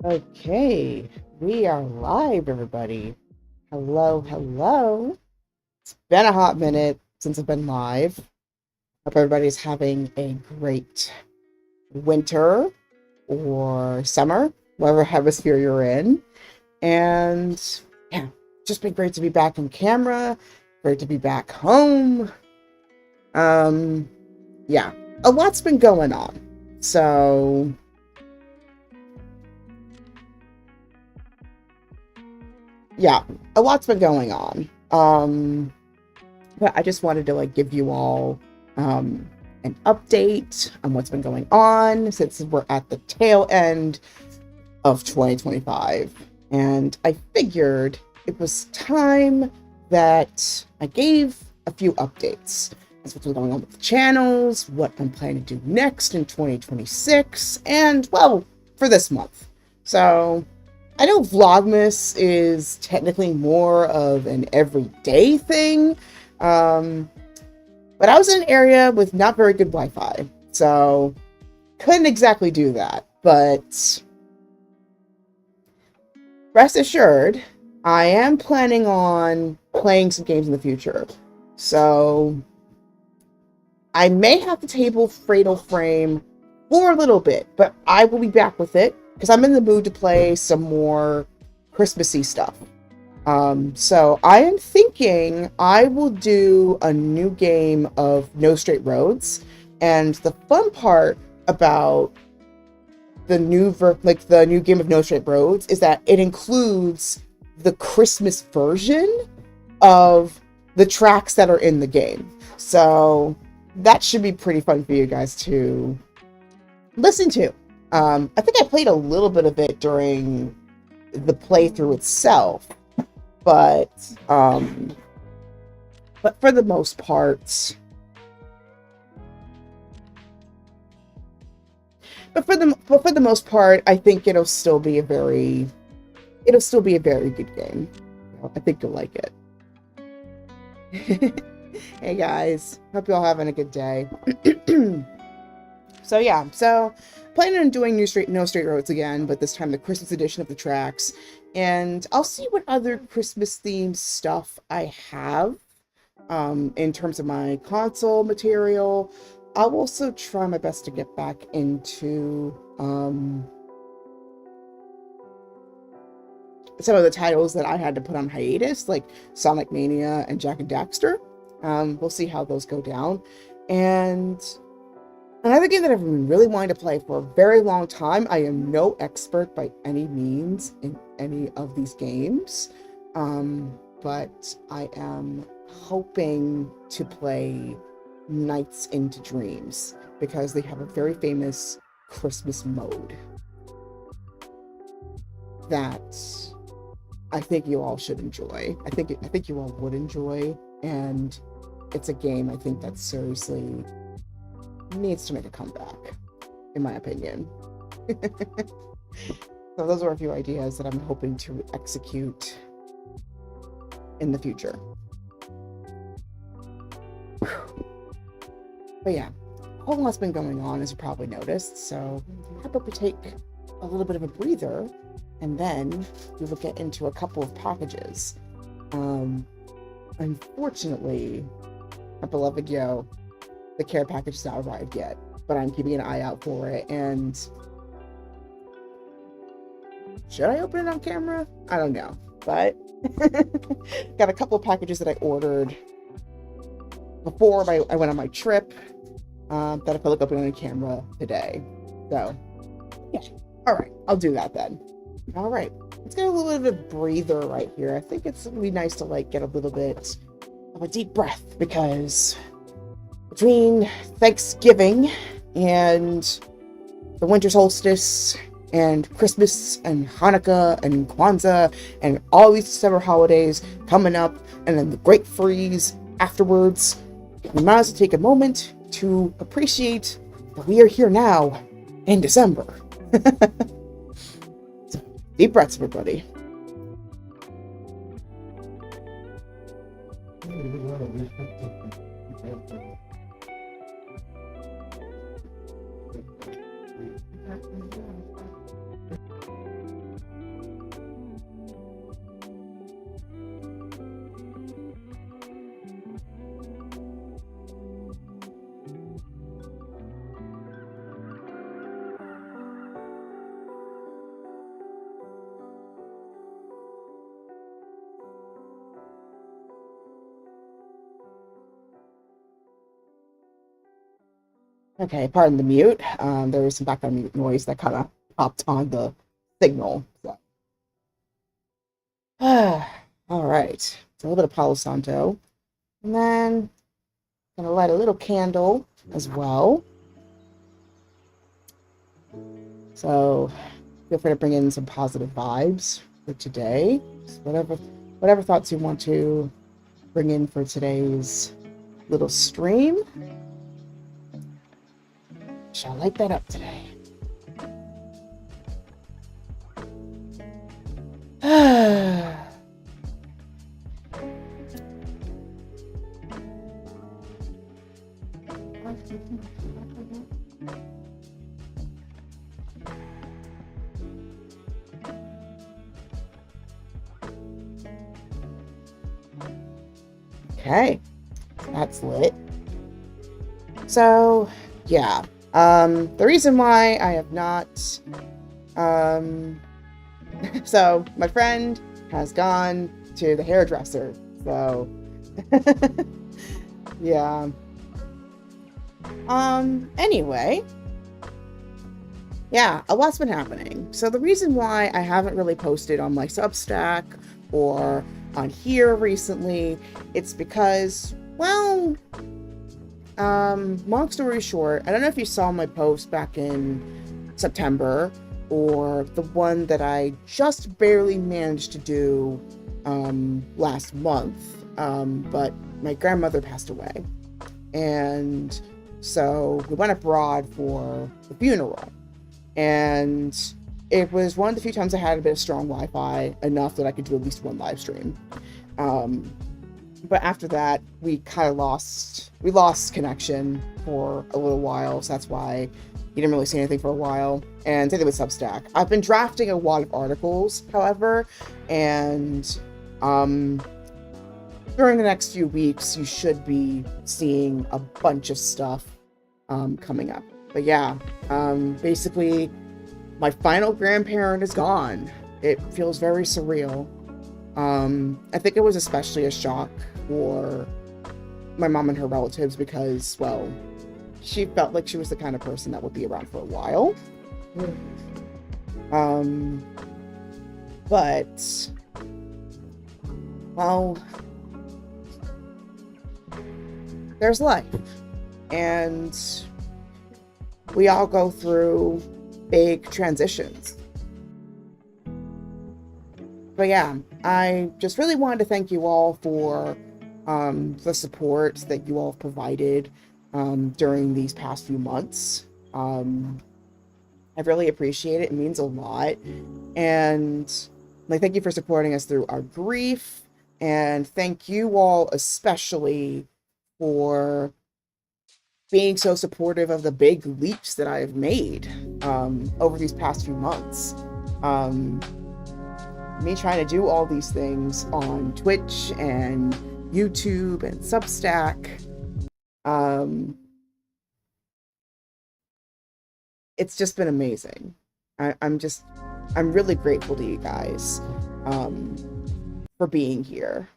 Okay, we are live, everybody. Hello, hello. It's been a hot minute since I've been live. Hope everybody's having a great winter or summer, whatever hemisphere you're in. And yeah, just been great to be back on camera, great to be back home. Yeah, a lot's been going on. So yeah, a lot's been going on. But I just wanted to give you all an update on what's been going on since we're at the tail end of 2025. And I figured it was time that I gave a few updates. That's what's been going on with the channels, what I'm planning to do next in 2026, and well, for this month. So I know Vlogmas is technically more of an everyday thing, but I was in an area with not very good Wi-Fi, so couldn't exactly do that. But rest assured, I am planning on playing some games in the future. So I may have to table Fatal Frame for a little bit, but I will be back with it because I'm in the mood to play some more Christmassy stuff. So I am thinking I will do a new game of No Straight Roads. And the fun part about the new game of No Straight Roads is that it includes the Christmas version of the tracks that are in the game. So that should be pretty fun for you guys to listen to. I think I played a little bit of it during the playthrough itself, but for the most part, I think it'll still be a very good game. I think you'll like it. Hey guys, hope you're all having a good day. So planning on doing No Straight Roads again, but this time the Christmas edition of the tracks. And I'll see what other Christmas themed stuff I have in terms of my console material. I'll also try my best to get back into some of the titles that I had to put on hiatus, like Sonic Mania and Jak and Daxter. We'll see how those go down. And another game that I've been really wanting to play for a very long time. I am no expert by any means in any of these games, but I am hoping to play Nights into Dreams because they have a very famous Christmas mode that I think you all should enjoy. I think you all would enjoy, and it's a game I think that seriously needs to make a comeback, in my opinion. So those are a few ideas that I'm hoping to execute in the future. But yeah, a whole lot's been going on, as you probably noticed, so how about we take a little bit of a breather, and then we will get into a couple of packages. Unfortunately, our beloved Yo, the care package has not arrived yet, but I'm keeping an eye out for it, and should I open it on camera? I don't know, but got a couple of packages that I ordered before I went on my trip that I feel like opening on camera today. So, yeah. All right, I'll do that then. All right, let's get a little bit of a breather right here. I think it's gonna be nice to like get a little bit of a deep breath because between Thanksgiving and the winter solstice and Christmas and Hanukkah and Kwanzaa and all these December holidays coming up and then the Great Freeze afterwards, we might as well take a moment to appreciate that we are here now in December. So, deep breaths, everybody. Okay, pardon the mute. There was some background mute noise that kind of popped on the signal. So. All right, so a little bit of Palo Santo. And then I'm gonna light a little candle as well. So feel free to bring in some positive vibes for today. Just whatever thoughts you want to bring in for today's little stream. Shall light that up today. Okay, that's lit. So, yeah. The reason why I have not, so my friend has gone to the hairdresser, so, yeah. Anyway, yeah, a lot's been happening. So the reason why I haven't really posted on my Substack or on here recently, it's because, well, long story short, I don't know if you saw my post back in September or the one that I just barely managed to do last month, but my grandmother passed away. And so we went abroad for the funeral. And it was one of the few times I had a bit of strong Wi-Fi, enough that I could do at least one live stream. But after that, we lost connection for a little while. So that's why you didn't really see anything for a while. And same thing with Substack. I've been drafting a lot of articles, however, and during the next few weeks, you should be seeing a bunch of stuff coming up. But yeah, basically, my final grandparent is gone. It feels very surreal. I think it was especially a shock for my mom and her relatives because, well, she felt like she was the kind of person that would be around for a while. But, well, there's life. And we all go through big transitions. But yeah, I just really wanted to thank you all for the support that you all have provided during these past few months. I really appreciate it. It means a lot. And thank you for supporting us through our grief. And thank you all especially for being so supportive of the big leaps that I have made over these past few months. Me trying to do all these things on Twitch and YouTube and Substack. It's just been amazing. I'm really grateful to you guys for being here.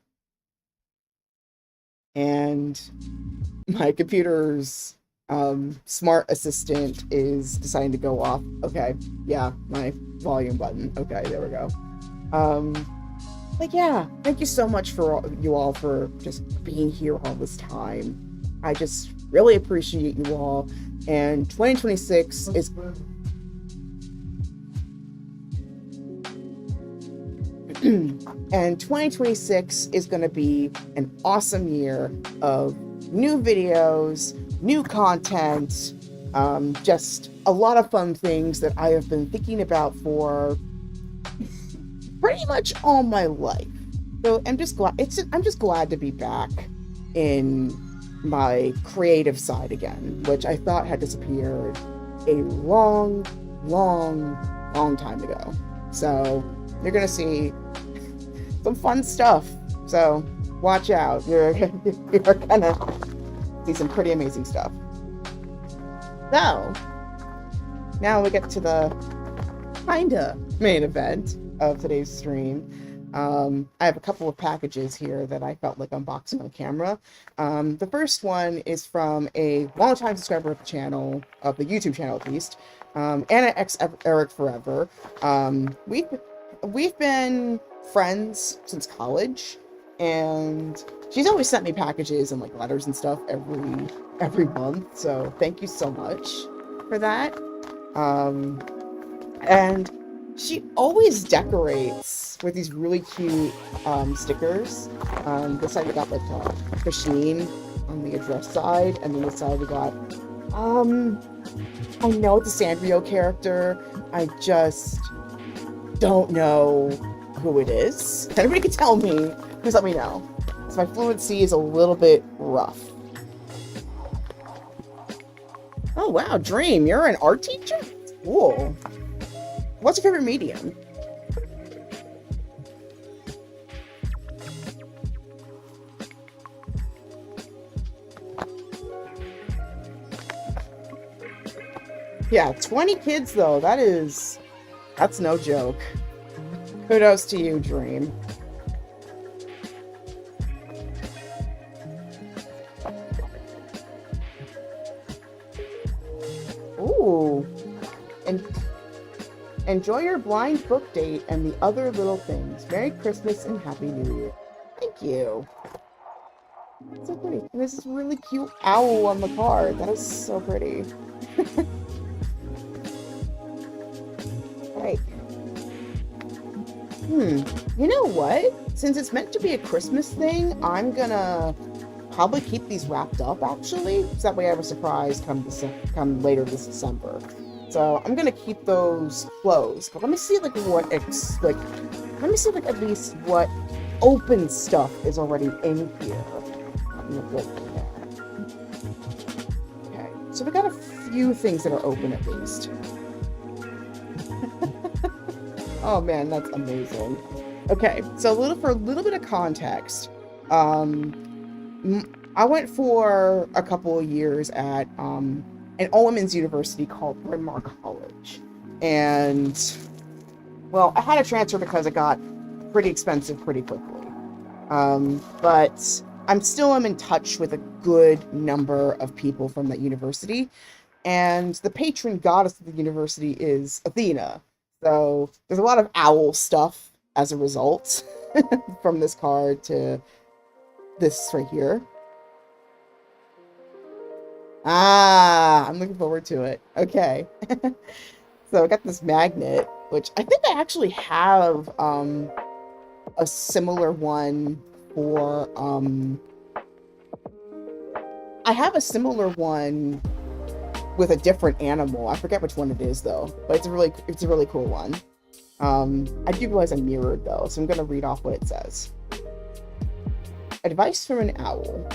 And my computer's smart assistant is deciding to go off. Okay, yeah, my volume button. Okay, there we go. But yeah, thank you so much for you all for just being here all this time. I just really appreciate you all. And 2026 is and 2026 is going to be an awesome year of new videos, new content, just a lot of fun things that I have been thinking about for pretty much all my life. So I'm just glad to be back in my creative side again, which I thought had disappeared a long time ago. So you're gonna see some fun stuff. So watch out. You're gonna see some pretty amazing stuff. So now we get to the kinda main event of today's stream. I have a couple of packages here that I felt like unboxing on camera. The first one is from a longtime subscriber of the channel, of the YouTube channel at least, Anna X Eric Forever. We've been friends since college, and she's always sent me packages and like letters and stuff every month. So thank you so much for that. And she always decorates with these really cute stickers. This side we got like Christine on the address side, and then this side we got I know it's a Sanrio character. I just don't know who it is. If anybody can tell me, please let me know. So my fluency is a little bit rough. Oh wow, Dream, you're an art teacher? Cool. What's your favorite medium? Yeah, 20 kids though, that's no joke. Kudos to you, Dream. Ooh. And Enjoy your blind book date and the other little things. Merry Christmas and Happy New Year. Thank you. That's so pretty. And this is really cute owl on the card. That is so pretty. Right. You know what? Since it's meant to be a Christmas thing, I'm gonna probably keep these wrapped up, actually. So that way I have a surprise come later this December. So I'm gonna keep those closed. But let me see at least what open stuff is already in here. Okay, so we got a few things that are open at least. Oh man, that's amazing. Okay, so for a little bit of context, I went for a couple of years at an all-women's university called Bryn Mawr College, and well, I had to transfer because it got pretty expensive pretty quickly. But I'm still in touch with a good number of people from that university, and the patron goddess of the university is Athena. So there's a lot of owl stuff as a result from this card to this right here. I'm looking forward to it. Okay. So I got this magnet, which I think I actually have a similar one for I have a similar one with a different animal. I forget which one it is though, but it's a really cool one. I do realize I'm mirrored though, so I'm gonna read off what it says. Advice from an owl.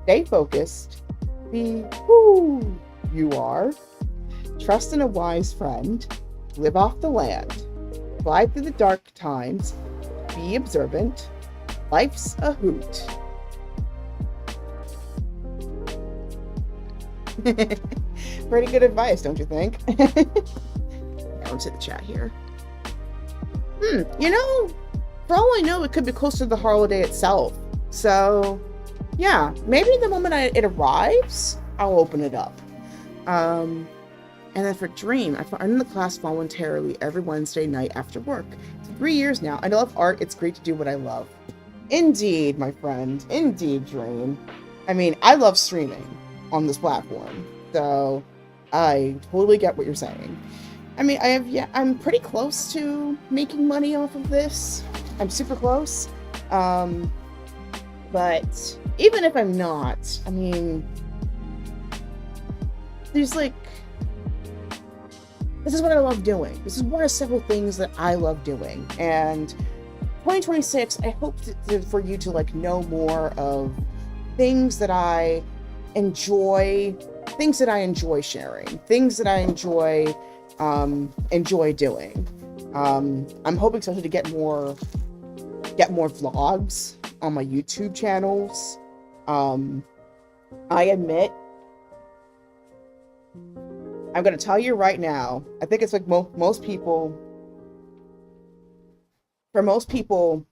Stay focused. Be who you are. Trust in a wise friend. Live off the land. Fly through the dark times. Be observant. Life's a hoot. Pretty good advice, don't you think? Down to the chat here. You know, for all I know, it could be closer to the holiday itself. So, yeah, maybe the moment it arrives, I'll open it up. And then for Dream, I'm in the class voluntarily every Wednesday night after work. It's 3 years now. I love art. It's great to do what I love. Indeed, my friend. Indeed, Dream. I mean, I love streaming on this platform. So I totally get what you're saying. I mean, I'm pretty close to making money off of this. I'm super close. But even if I'm not, I mean, there's like, this is what I love doing. This is one of several things that I love doing. And 2026, I hope for you to like know more of things that I enjoy, things that I enjoy sharing, things that I enjoy doing. I'm hoping especially to get more vlogs on my YouTube channels. I admit, I'm going to tell you right now, I think it's like most people, for most people,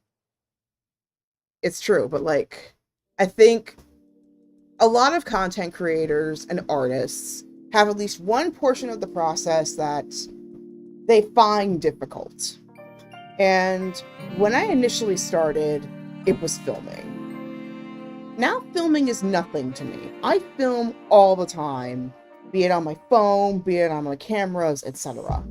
it's true, but like, I think a lot of content creators and artists have at least one portion of the process that they find difficult. And when I initially started, it was filming. Now filming is nothing to me. I film all the time, be it on my phone, be it on my cameras, etc.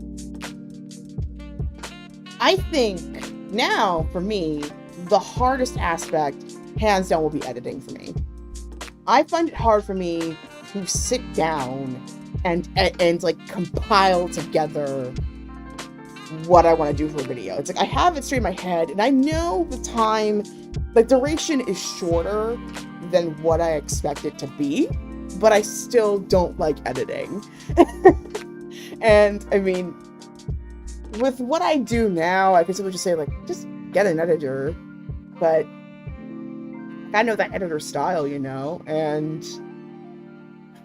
I think now, for me, the hardest aspect, hands down, will be editing for me. I find it hard for me to sit down and like compile together what I want to do for a video. It's like I have it straight in my head, and I know the time, the duration is shorter than what I expect it to be, but I still don't like editing. And I mean, with what I do now, I can simply just say like, just get an editor, but I know that editor style, you know, and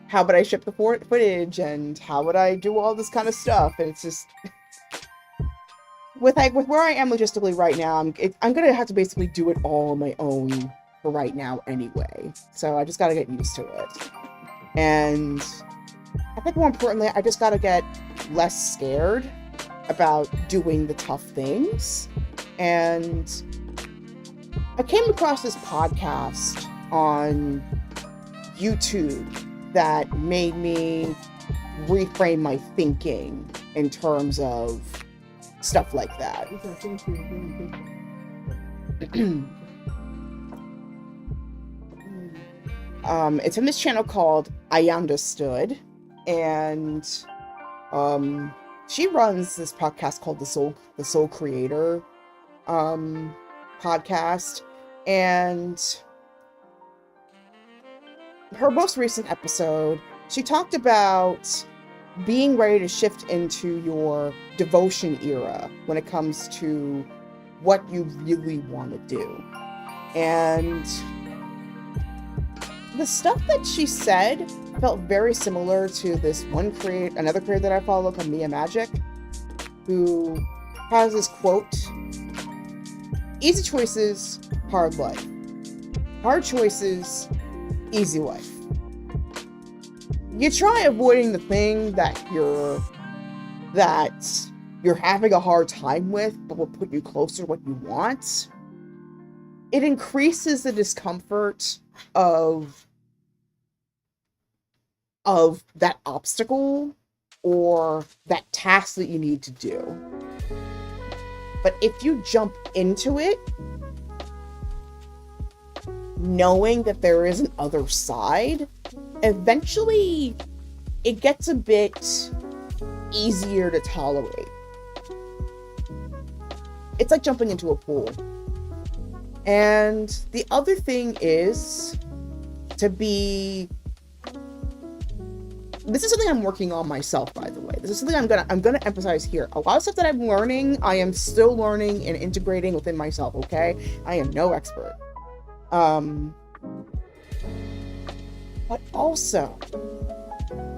how would I ship the footage, and how would I do all this kind of stuff? And it's just, with where I am logistically right now, I'm gonna have to basically do it all on my own for right now anyway. So I just gotta get used to it. And I think more importantly, I just gotta get less scared about doing the tough things. And I came across this podcast on YouTube that made me reframe my thinking in terms of stuff like that. It's from this channel called I Understood, and she runs this podcast called the Soul Creator podcast, and her most recent episode, she talked about being ready to shift into your devotion era when it comes to what you really want to do. And the stuff that she said felt very similar to this another creator that I follow called Mia Magic, who has this quote: "Easy choices, hard life. Hard choices, easy life." You try avoiding the thing that you're having a hard time with, but will put you closer to what you want. It increases the discomfort of that obstacle or that task that you need to do. But if you jump into it knowing that there is an other side, eventually it gets a bit easier to tolerate. It's like jumping into a pool. And the other thing is this is something I'm working on myself, by the way. This is something I'm gonna emphasize here. A lot of stuff that I'm learning, I am still learning and integrating within myself, okay? I am no expert. But also,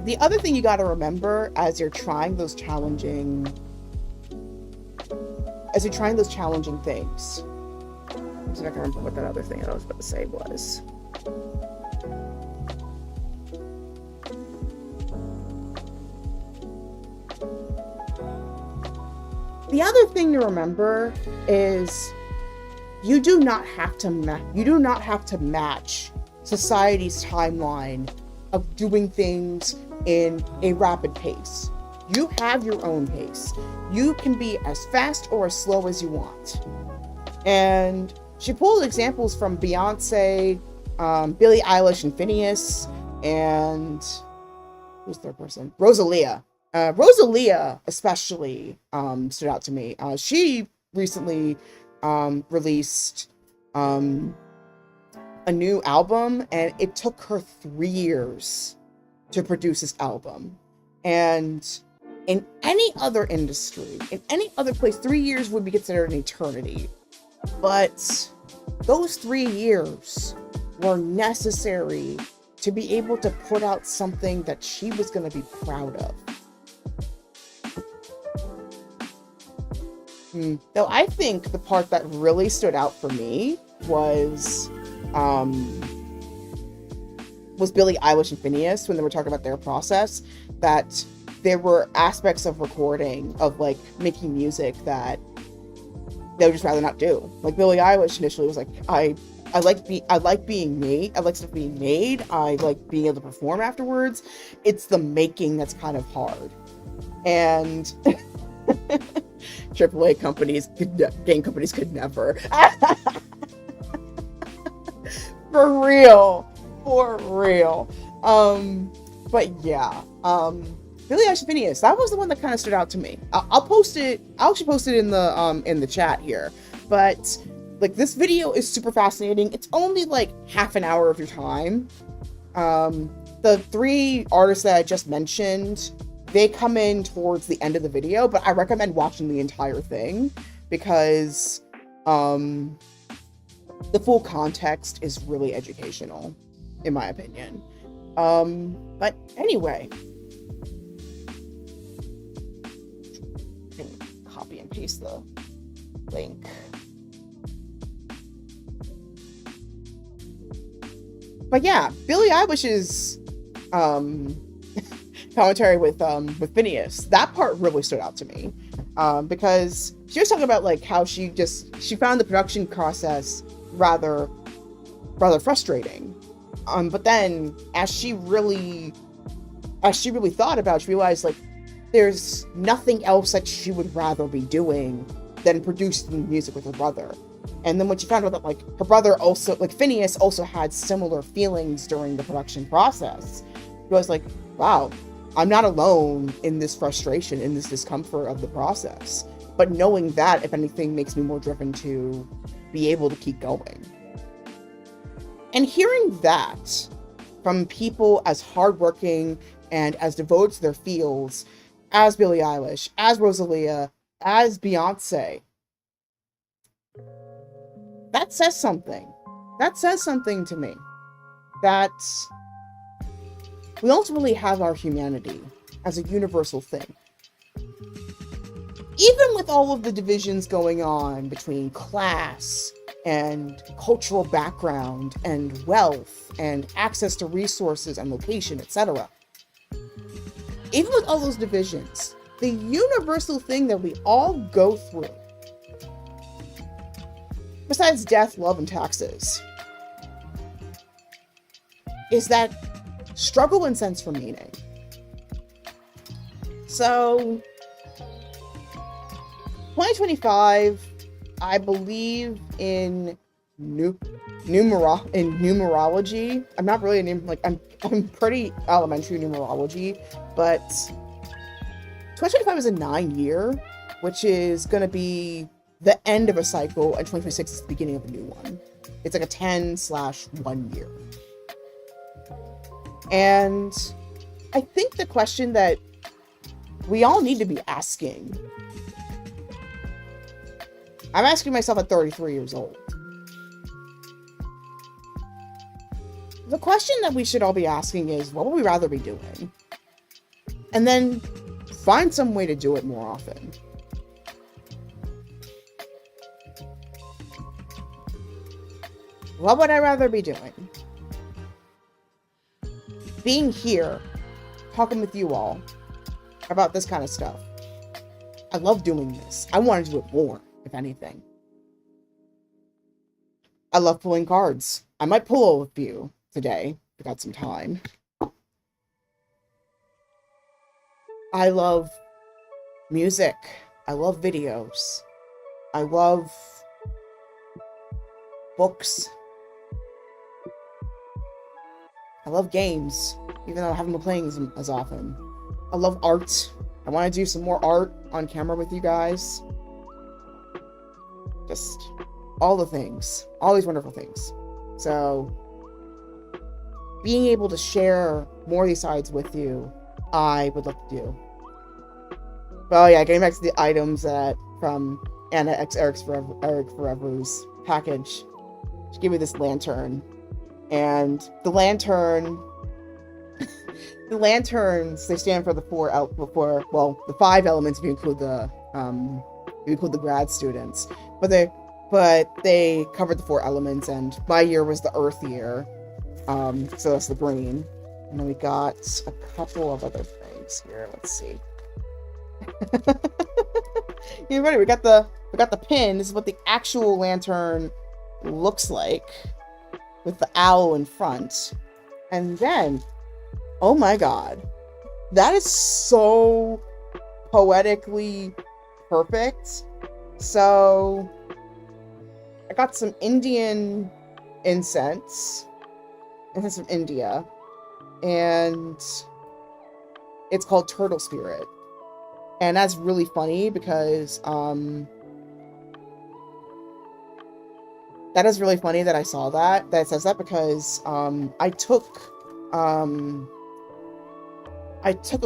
the other thing you gotta remember as you're trying those challenging things. I'm not gonna remember what that other thing that I was about to say was. The other thing to remember is you do not have to match society's timeline of doing things in a rapid pace. You have your own pace. You can be as fast or as slow as you want. And she pulled examples from Beyonce, Billie Eilish and Phineas, and who's the third person? Rosalia. Rosalia especially stood out to me. She recently released a new album, and it took her 3 years to produce this album. And in any other industry, in any other place, 3 years would be considered an eternity. But those 3 years were necessary to be able to put out something that she was going to be proud of. Though I think the part that really stood out for me was Billie Eilish and Phineas, when they were talking about their process, that there were aspects of recording, of like making music, that they would just rather not do. Like Billie Eilish initially was like, I like being made. I like stuff being made. I like being able to perform afterwards. It's the making that's kind of hard. And AAA companies, game companies could never. For real. But yeah. Billie Eilish and Phineas, that was the one that kind of stood out to me. I'll post it. I'll actually post it in the chat here. But like, this video is super fascinating. It's only like half an hour of your time. The 3 artists that I just mentioned, they come in towards the end of the video, but I recommend watching the entire thing because the full context is really educational, in my opinion. But anyway, I can copy and paste the link. But yeah, Billie Eilish's commentary with Phineas, that part really stood out to me. because she was talking about like how she found the production process rather frustrating. But then as she really thought about it, she realized like there's nothing else that she would rather be doing than producing music with her brother. And then when she found out that like her brother also, like Phineas, also had similar feelings during the production process, she was like, wow, I'm not alone in this frustration, in this discomfort of the process. But knowing that, if anything, makes me more driven to be able to keep going. And hearing that from people as hardworking and as devoted to their fields as Billie Eilish, as Rosalia, as Beyonce, that says something. That says something to me. That we ultimately have our humanity as a universal thing. Even with all of the divisions going on between class and cultural background and wealth and access to resources and location, etc. Even with all those divisions, the universal thing that we all go through, besides death, love, and taxes, is that struggle and sense for meaning. So, 2025, I believe in numerology. I'm not really I'm pretty elementary numerology, but 2025 is a 9-year, which is going to be the end of a cycle, and 2026 is the beginning of a new one. It's like a 10/1 year. And I think the question that we all need to be asking, I'm asking myself at 33 years old. The question that we should all be asking is, what would we rather be doing? And then find some way to do it more often. What would I rather be doing? Being here, talking with you all about this kind of stuff. I love doing this. I want to do it more, if anything. I love pulling cards. I might pull a few today, if I got some time. I love music. I love videos. I love books. I love games, even though I haven't been playing as often. I love art. I want to do some more art on camera with you guys. Just all the things. All these wonderful things. So, being able to share more of these sides with you, I would love to do. Well, yeah, getting back to the items that from Anna X Eric Forever's package. She gave me this lantern. And the lantern, the lanterns, they stand for the the 5 elements if you include the grad students. But they covered the 4 elements, and my year was the earth year. So that's the green. And then we got a couple of other things here. Let's see. You ready? We got the pin. This is what the actual lantern looks like, with the owl in front. And then, oh my god, that is so poetically perfect. So I got some Indian incense. It's from India, and it's called Turtle Spirit. And that's really funny because that is really funny that I saw that it says that, because I took a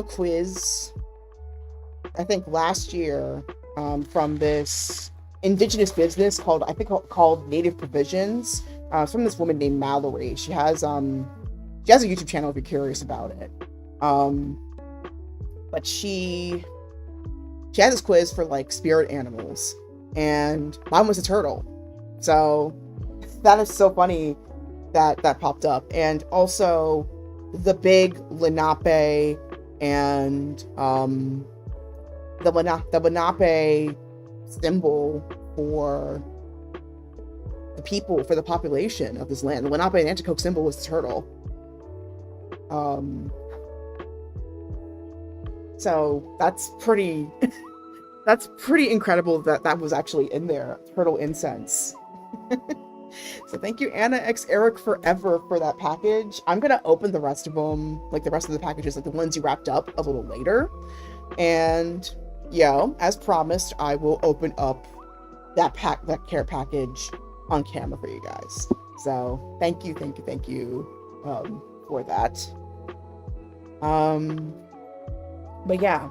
quiz, I think last year, from this indigenous business called Native Provisions. It's from this woman named Mallory. She has a YouTube channel if you're curious about it. But she had this quiz for like spirit animals, and mine was a turtle. So that is so funny that popped up. And also the big Lenape and the Lenape symbol for the people, for the population of this land. The Lenape and Nanticoke symbol was the turtle. So that's pretty that's pretty incredible that that was actually in there. Turtle incense. So thank you, Anna X Eric Forever, for that package. I'm gonna open the rest of them, like the rest of the packages, like the ones you wrapped up, a little later. And as promised, I will open up that care package on camera for you guys. So thank you for that. But yeah,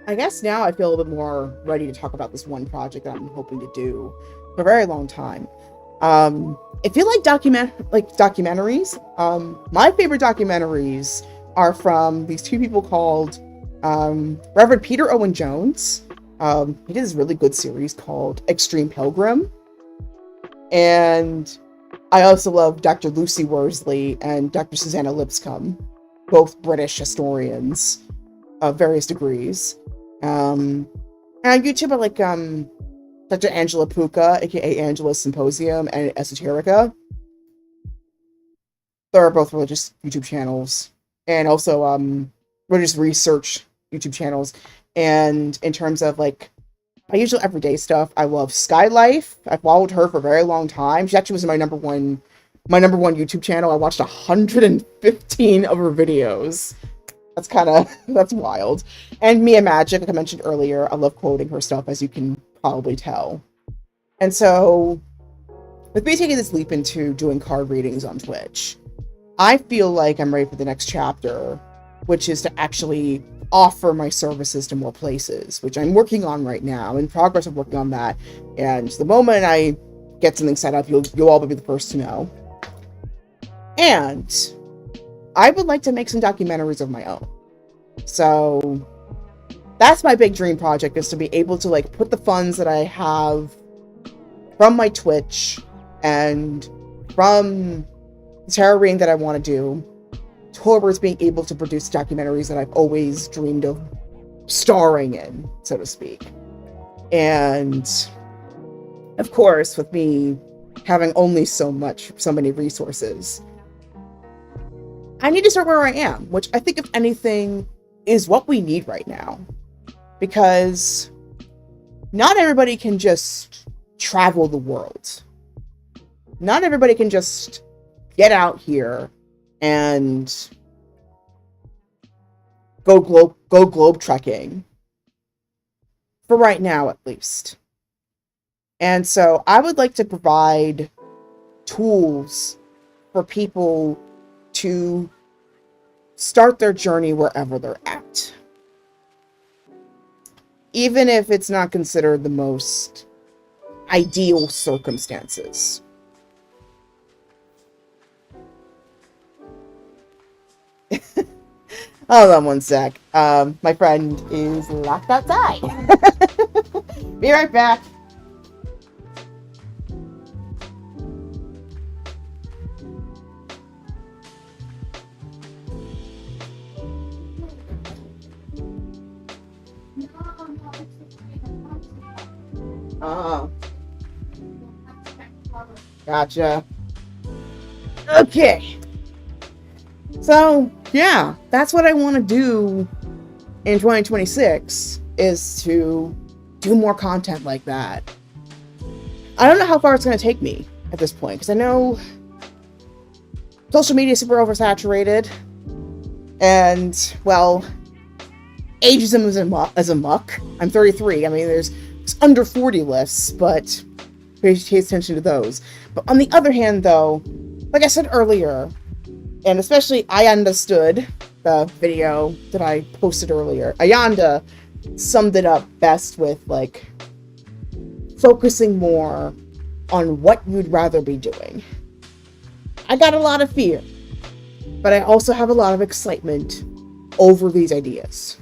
I guess now I feel a little bit more ready to talk about this one project that I'm hoping to do for a very long time. If you like documentaries, my favorite documentaries are from these two people called Reverend Peter Owen Jones. He did this really good series called Extreme Pilgrim. And I also love Dr. Lucy Worsley and Dr. Susanna Lipscomb, both British historians of various degrees. And on YouTube, I like Dr. Angela Puka, aka Angela's Symposium, and Esoterica. They're both religious YouTube channels, and also religious research YouTube channels. And in terms of like my usual everyday stuff, I love Skylife. I followed her for a very long time. She actually was my number one YouTube channel. I watched 115 of her videos. That's wild. And Mia Magic, like I mentioned earlier, I love quoting her stuff, as you can probably tell. And so, with me taking this leap into doing card readings on Twitch, I feel like I'm ready for the next chapter, which is to actually offer my services to more places, which I'm working on right now. I'm in progress of working on that. And the moment I get something set up, you'll all be the first to know. And I would like to make some documentaries of my own. So that's my big dream project, is to be able to like put the funds that I have from my Twitch and from the tarot reading that I want to do towards being able to produce documentaries that I've always dreamed of starring in, so to speak. And of course, with me having only so many resources, I need to start where I am, which I think, if anything, is what we need right now. Because not everybody can just travel the world. Not everybody can just get out here and go globe trekking. For right now, at least. And so I would like to provide tools for people to start their journey wherever they're at. Even if it's not considered the most ideal circumstances. Hold on one sec. My friend is locked outside. Be right back. Gotcha. Okay. So, yeah, that's what I want to do in 2026, is to do more content like that. I don't know how far it's going to take me at this point, because I know social media is super oversaturated, and, well, ageism is a muck. I'm 33. I mean, there's under 40 lists, but pay attention to those. But on the other hand, though, like I said earlier, and especially I understood the video that I posted earlier, Ayanda summed it up best with, like, focusing more on what you'd rather be doing. I got a lot of fear, but I also have a lot of excitement over these ideas.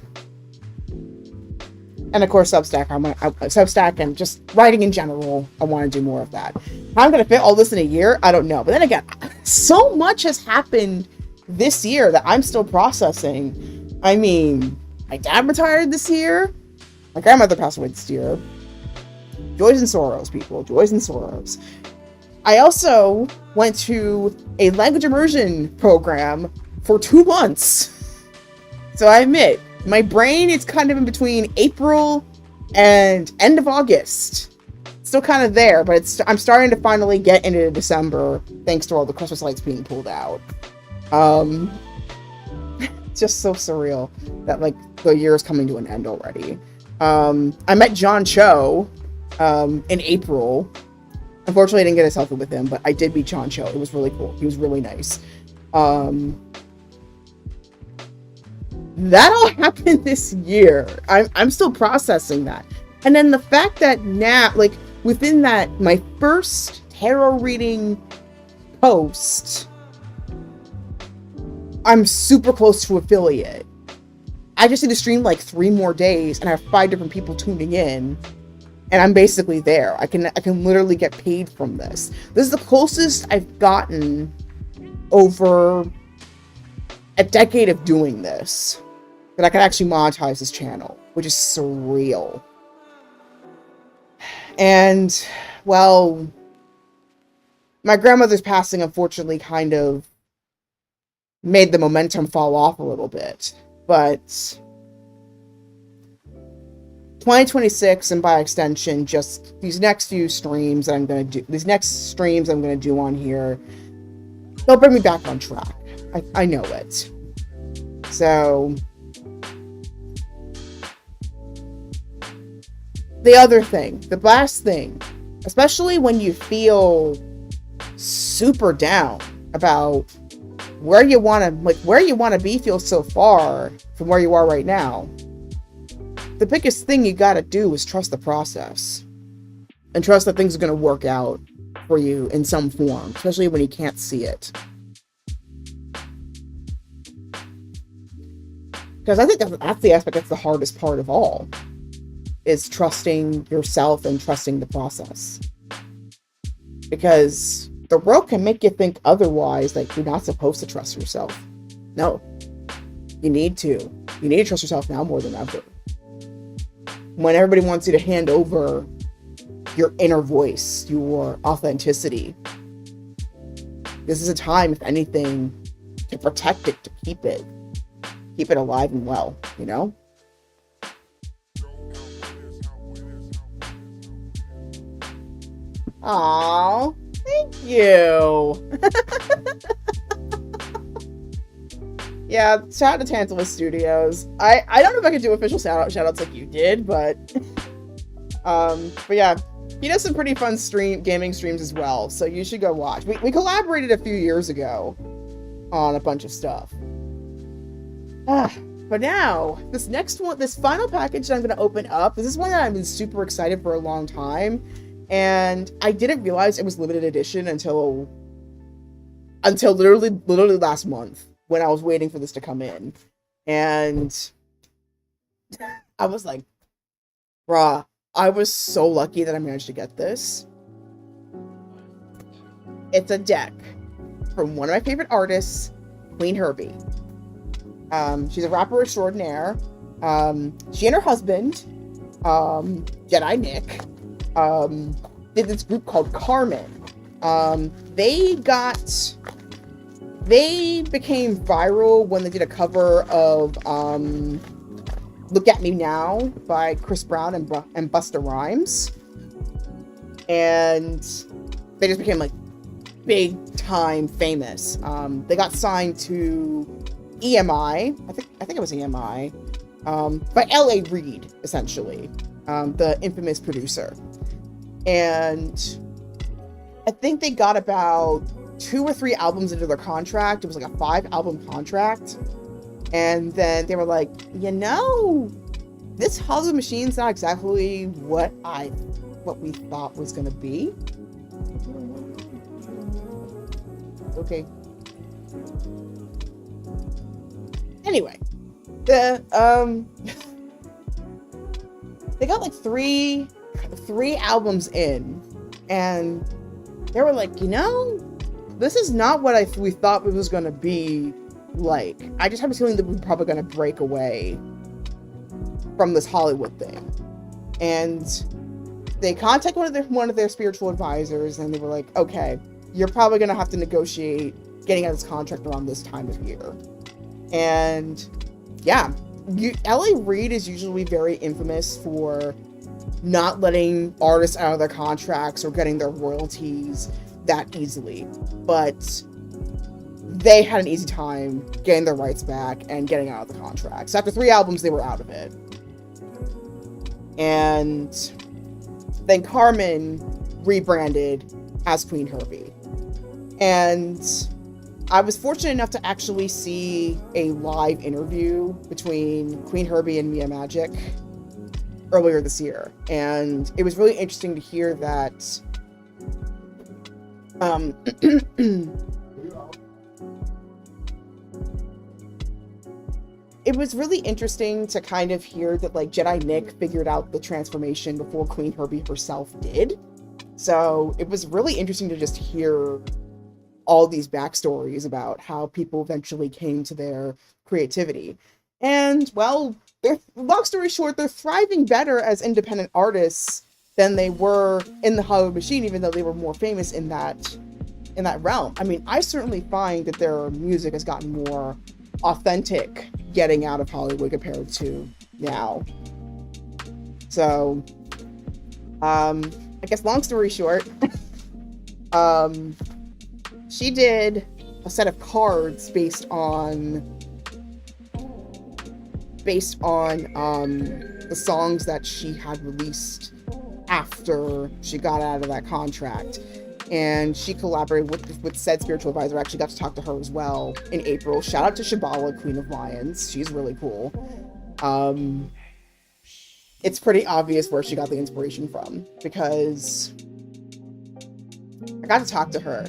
And of course, Substack and just writing in general, I want to do more of that. How I'm going to fit all this in a year, I don't know. But then again, so much has happened this year that I'm still processing. I mean, my dad retired this year. My grandmother passed away this year. Joys and sorrows, people. Joys and sorrows. I also went to a language immersion program for 2 months. So I admit, my brain is kind of in between April and end of August. Still kind of there, but I'm starting to finally get into December thanks to all the Christmas lights being pulled out. It's just so surreal that like the year is coming to an end already. I met John Cho in April. Unfortunately, I didn't get a selfie with him, but I did meet John Cho. It was really cool. He was really nice. That all happened this year. I'm still processing that. And then the fact that now, like, within that, my first tarot reading post, I'm super close to affiliate. I just need to stream like 3 more days and I have 5 different people tuning in. And I'm basically there. I can literally get paid from this. This is the closest I've gotten over a decade of doing this. That I can actually monetize this channel, which is surreal. And, well, my grandmother's passing unfortunately kind of made the momentum fall off a little bit. But 2026, and by extension, just these next few streams that I'm going to do, these next streams I'm going to do on here, they'll bring me back on track. I know it. So, the other thing, the last thing, especially when you feel super down about where you want to be feel so far from where you are right now, the biggest thing you got to do is trust the process and trust that things are going to work out for you in some form, especially when you can't see it. Because I think that's the aspect that's the hardest part of all, is trusting yourself and trusting the process. Because the world can make you think otherwise, like you're not supposed to trust yourself. No, you need to. You need to trust yourself now more than ever. When everybody wants you to hand over your inner voice, your authenticity, this is a time, if anything, to protect it, to keep it alive and well, you know? Aww, thank you. Yeah, shout out to Tantalus Studios. I don't know if I could do official shout outs like you did, but yeah, he does some pretty fun gaming streams as well, so you should go watch. We collaborated a few years ago on a bunch of stuff. But now, this final package that I'm going to open up, this is one that I've been super excited for a long time, and I didn't realize it was limited edition until literally last month when I was waiting for this to come in. And I was like, bruh, I was so lucky that I managed to get this. It's a deck from one of my favorite artists, Queen Herbie. She's a rapper extraordinaire. She and her husband, Jedi Nick, did this group called Carmen. They became viral when they did a cover of Look at Me Now by Chris Brown and Busta Rhymes. And they just became like big time famous. They got signed to EMI, I think it was EMI, by L.A. Reid, essentially, the infamous producer. And I think they got about 2 or 3 albums into their contract. It was like a 5-album contract. And then they were like, you know, this Hollywood Machine's not exactly what we thought was gonna be. Okay. Anyway, they got like 3 albums in, and they were like, you know, this is not what we thought it was gonna be like. I just have a feeling that we're probably gonna break away from this Hollywood thing. And they contact one of their spiritual advisors, and they were like, okay, you're probably going to have to negotiate getting out of this contract around this time of year. And yeah, L.A. Reid is usually very infamous for not letting artists out of their contracts or getting their royalties that easily. But they had an easy time getting their rights back and getting out of the contract. So after 3 albums, they were out of it. And then Carmen rebranded as Queen Herbie. And I was fortunate enough to actually see a live interview between Queen Herbie and Mia Magic earlier this year. And it was really interesting to hear that it was really interesting to kind of hear that like Jedi Nick figured out the transformation before Queen Herbie herself did. So it was really interesting to just hear all these backstories about how people eventually came to their creativity. And well, long story short, they're thriving better as independent artists than they were in the Hollywood machine, even though they were more famous in that realm. I mean, I certainly find that their music has gotten more authentic getting out of Hollywood compared to now. So, I guess long story short, she did a set of cards based on the songs that she had released after she got out of that contract. And she collaborated with said spiritual advisor. I actually got to talk to her as well in April. Shout out to Shabala, Queen of Lions. She's really cool. It's pretty obvious where she got the inspiration from, because I got to talk to her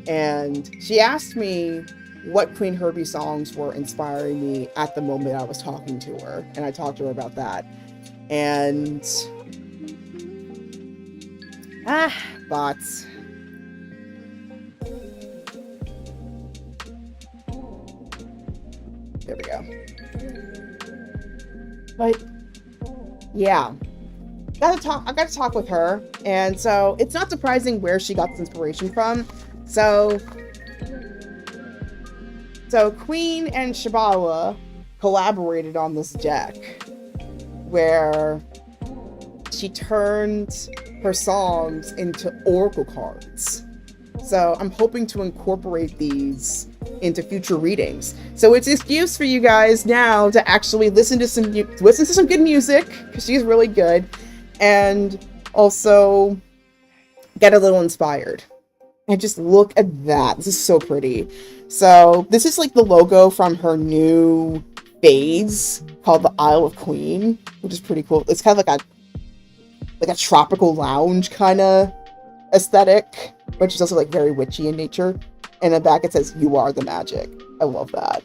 and she asked me what Queen Herbie songs were inspiring me at the moment I was talking to her. And I talked to her about that. And bots. There we go. But yeah, I got to talk with her, and so it's not surprising where she got this inspiration from. So Queen and Shabala collaborated on this deck where she turned her songs into oracle cards. So I'm hoping to incorporate these into future readings. So it's an excuse for you guys now to actually listen to some good music, because she's really good, and also get a little inspired. And just look at that. This is so pretty. So this is like the logo from her new phase called the Isle of Queen, which is pretty cool. It's kind of like a tropical lounge kind of aesthetic, which is also like very witchy in nature. And in the back it says, "You are the magic." I love that.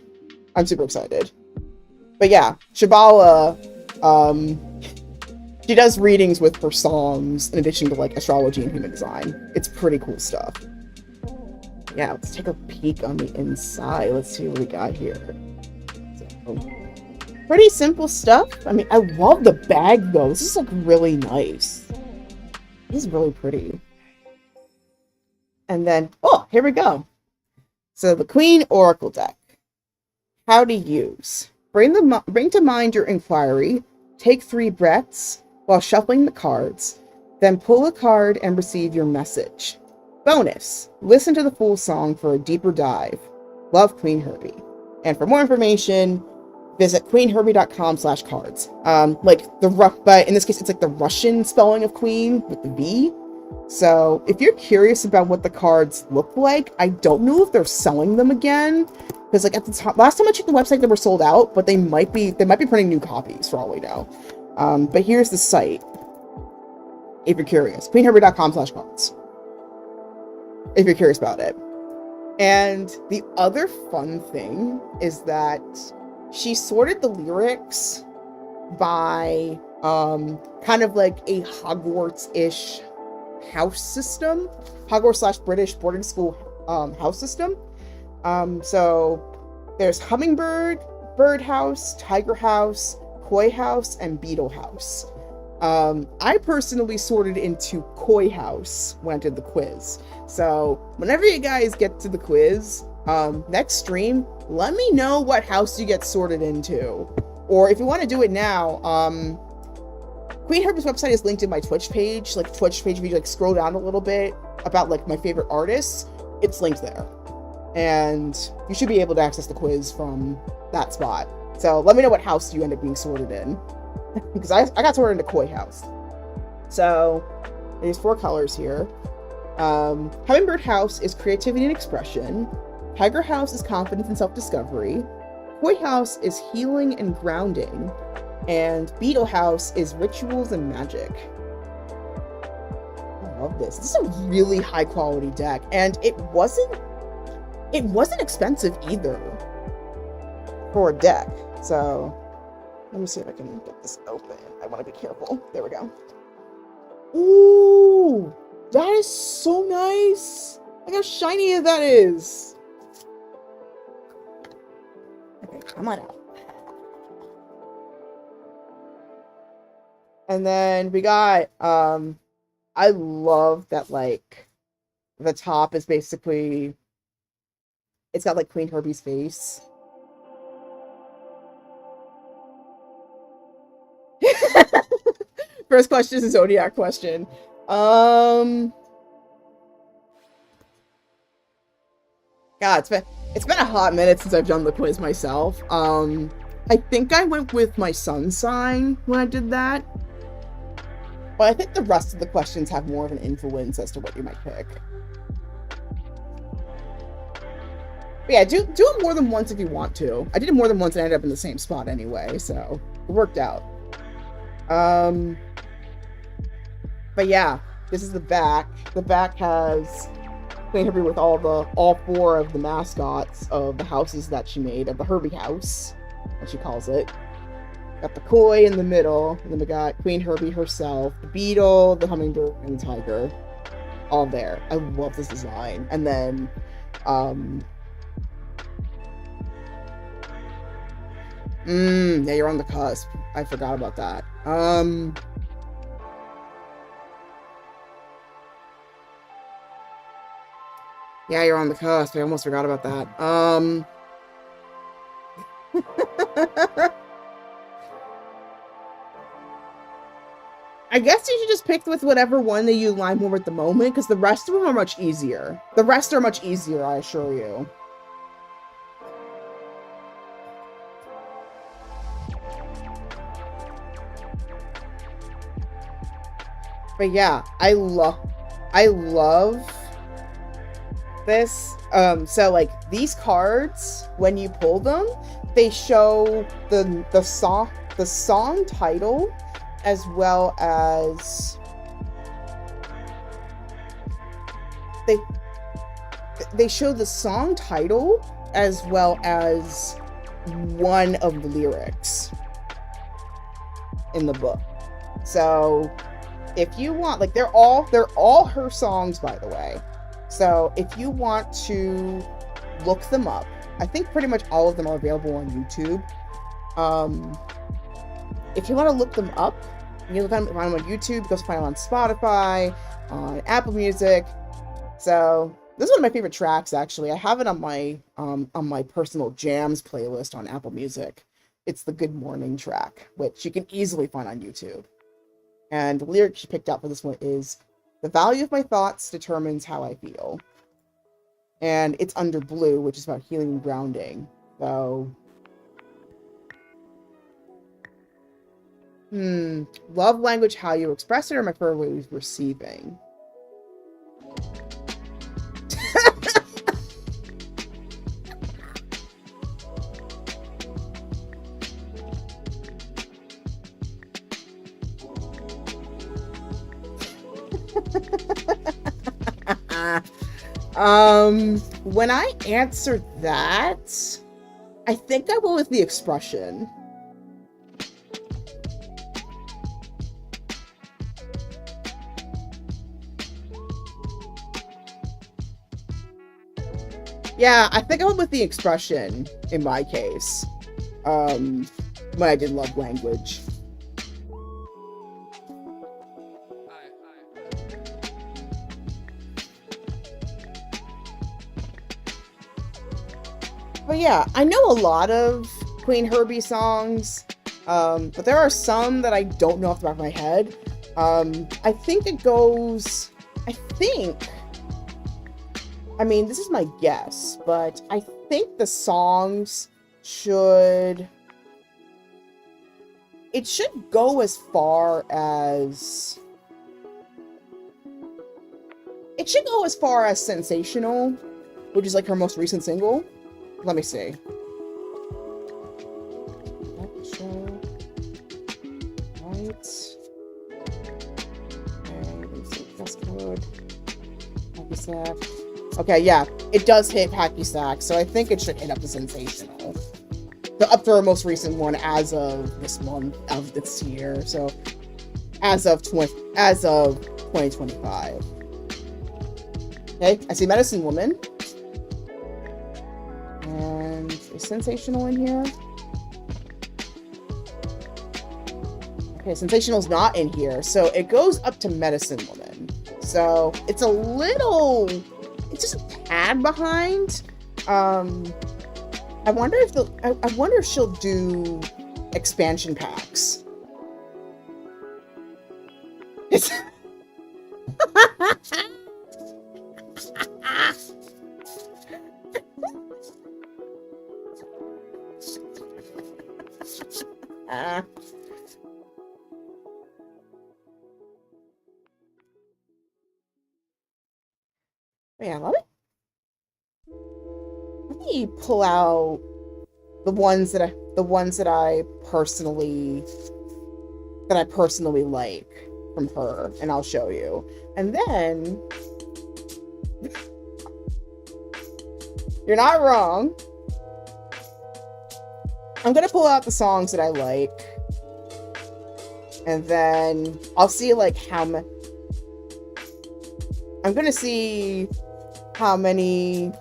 I'm super excited. But yeah, Shabala, she does readings with her songs in addition to like astrology and human design. It's pretty cool stuff. Yeah, let's take a peek on the inside. Let's see what we got here. So, pretty simple stuff. I mean, I love the bag though. This is like really nice. This is really pretty. And then, oh, here we go. So the Queen Oracle deck. How to use. Bring to mind your inquiry. Take 3 breaths while shuffling the cards. Then pull a card and receive your message. Bonus. Listen to the full song for a deeper dive. Love, Queen Herbie. And for more information, visit queenherbie.com/cards. But in this case, it's like the Russian spelling of queen with the V. So if you're curious about what the cards look like, I don't know if they're selling them again, because like at the top, last time I checked the website, they were sold out, but they might be printing new copies for all we know. But here's the site if you're curious: queenherbie.com/cards. If you're curious about it. And the other fun thing is that she sorted the lyrics by kind of like a Hogwarts-ish house system, Hogwarts/British boarding school house system. So there's hummingbird, birdhouse, tiger house, Koi House and Beetle House. I personally sorted into Koi House when I did the quiz. So whenever you guys get to the quiz, next stream, let me know what house you get sorted into. Or if you want to do it now, Queen Herbie's website is linked in my Twitch page. Like Twitch page, if you like scroll down a little bit about like my favorite artists, it's linked there. And you should be able to access the quiz from that spot. So let me know what house you end up being sorted in. Because I got sorted into Koi House. So there's 4 colors here. Hummingbird House is creativity and expression. Tiger House is confidence and self-discovery. Koi House is healing and grounding. And Beetle House is rituals and magic. I love this. This is a really high quality deck. And it wasn't expensive either for a deck. So let me see if I can get this open. I want to be careful. There we go. Ooh, that is so nice. Look how shiny that is. Okay, come on out. And then we got, I love that, like, the top is basically, it's got, like, Queen Herbie's face. First question is a Zodiac question. God, it's been a hot minute since I've done the quiz myself. I think I went with my sun sign when I did that. But I think the rest of the questions have more of an influence as to what you might pick. But yeah, do it more than once if you want to. I did it more than once and I ended up in the same spot anyway, so it worked out. But yeah, this is the back. The back has Queen Herbie with all 4 of the mascots of the houses that she made, of the Herbie house, as she calls it. Got the koi in the middle, and then we got Queen Herbie herself, the beetle, the hummingbird, and the tiger. All there. I love this design. And then, yeah, you're on the cusp. I forgot about that. Yeah, you're on the cusp. I almost forgot about that. I guess you should just pick with whatever one that you align more at the moment, because the rest of them are much easier. The rest are much easier, I assure you. But yeah, I love this. So like these cards, when you pull them, they show the song title, as well as they show the song title as well as one of the lyrics in the book. So if you want, like, they're all her songs, by the way. So if you want to look them up, I think pretty much all of them are available on YouTube. If you want to look them up, you can find them on YouTube. You can also find them on Spotify, on Apple Music. So this is one of my favorite tracks, actually. I have it on my personal jams playlist on Apple Music. It's the Good Morning track, which you can easily find on YouTube. And the lyric she picked out for this one is, "The value of my thoughts determines how I feel." And it's under blue, which is about healing and grounding. So love language, how you express it, or my preferred way of receiving. When I answered that, I think I went with the expression. Yeah, I think I went with the expression in my case. when I did love language. But yeah, I know a lot of Queen Herbie songs, but there are some that I don't know off the back of my head. I think it goes, I mean, this is my guess, but I think the songs should go as far as Sensational, which is like her most recent single. Let me see. Right. Okay, let me see. Dress code. Hacky sack. Okay, yeah. It does hit Hacky sack, so I think it should hit up to Sensational. So up to our most recent one as of this month of this year. So as of 2025. Okay, I see Medicine Woman. And is Sensational in here? Okay, Sensational's not in here, so it goes up to Medicine Woman. So it's just a tad behind. I wonder if she'll do expansion packs. It's yeah, let me pull out the ones that I personally like from her, and I'll show you. And then you're not wrong. I'm gonna pull out the songs that I like, and then I'll see like how many. I'm gonna see how many.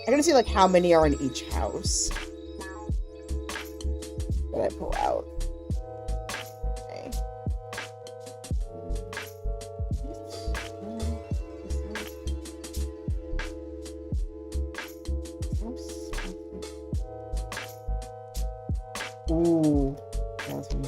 I'm gonna see like how many are in each house that I pull out. Okay. Ooh, awesome.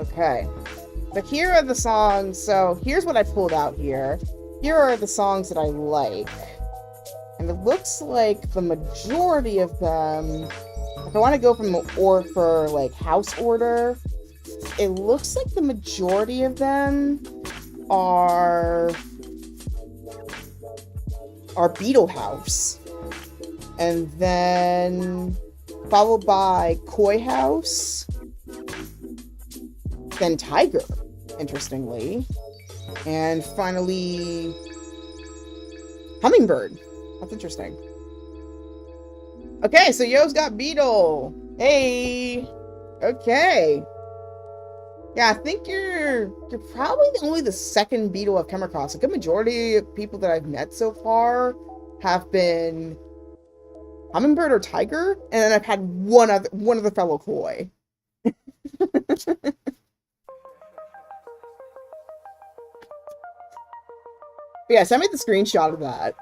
Okay, but here are the songs. So here's what I pulled out here. Here are the songs that I like. And it looks like the majority of them, if I want to go from the for like house order, it looks like the majority of them are Beetle House. And then followed by Koi House. Then Tiger, interestingly. And finally, Hummingbird. That's interesting. Okay, so Yo's got Beetle. Hey. Okay. Yeah, I think you're probably only the second Beetle I've come across. A good majority of people that I've met so far have been Hummingbird or Tiger, and then I've had one other fellow Koi. Yes, I made the screenshot of that.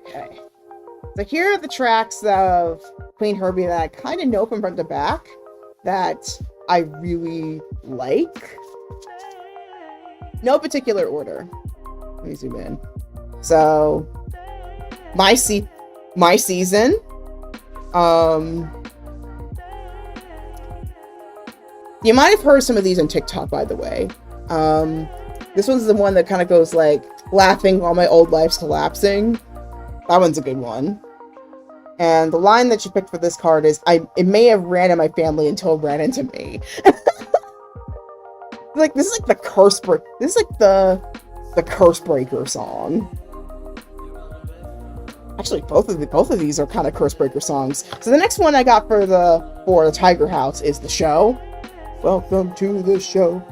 Okay. So here are the tracks of Queen Herbie that I kind of know from front to back that I really like. No particular order. Let me zoom in. So, My Season. You might have heard some of these on TikTok, by the way. This one's the one that kind of goes like, laughing while my old life's collapsing. That one's a good one. And the line that she picked for this card is, it may have ran in my family until it ran into me. Like, this is like the curse break. This is like the curse breaker song. Actually, both of these are kind of curse breaker songs. So the next one I got for the Tiger House is The Show. Welcome to the show.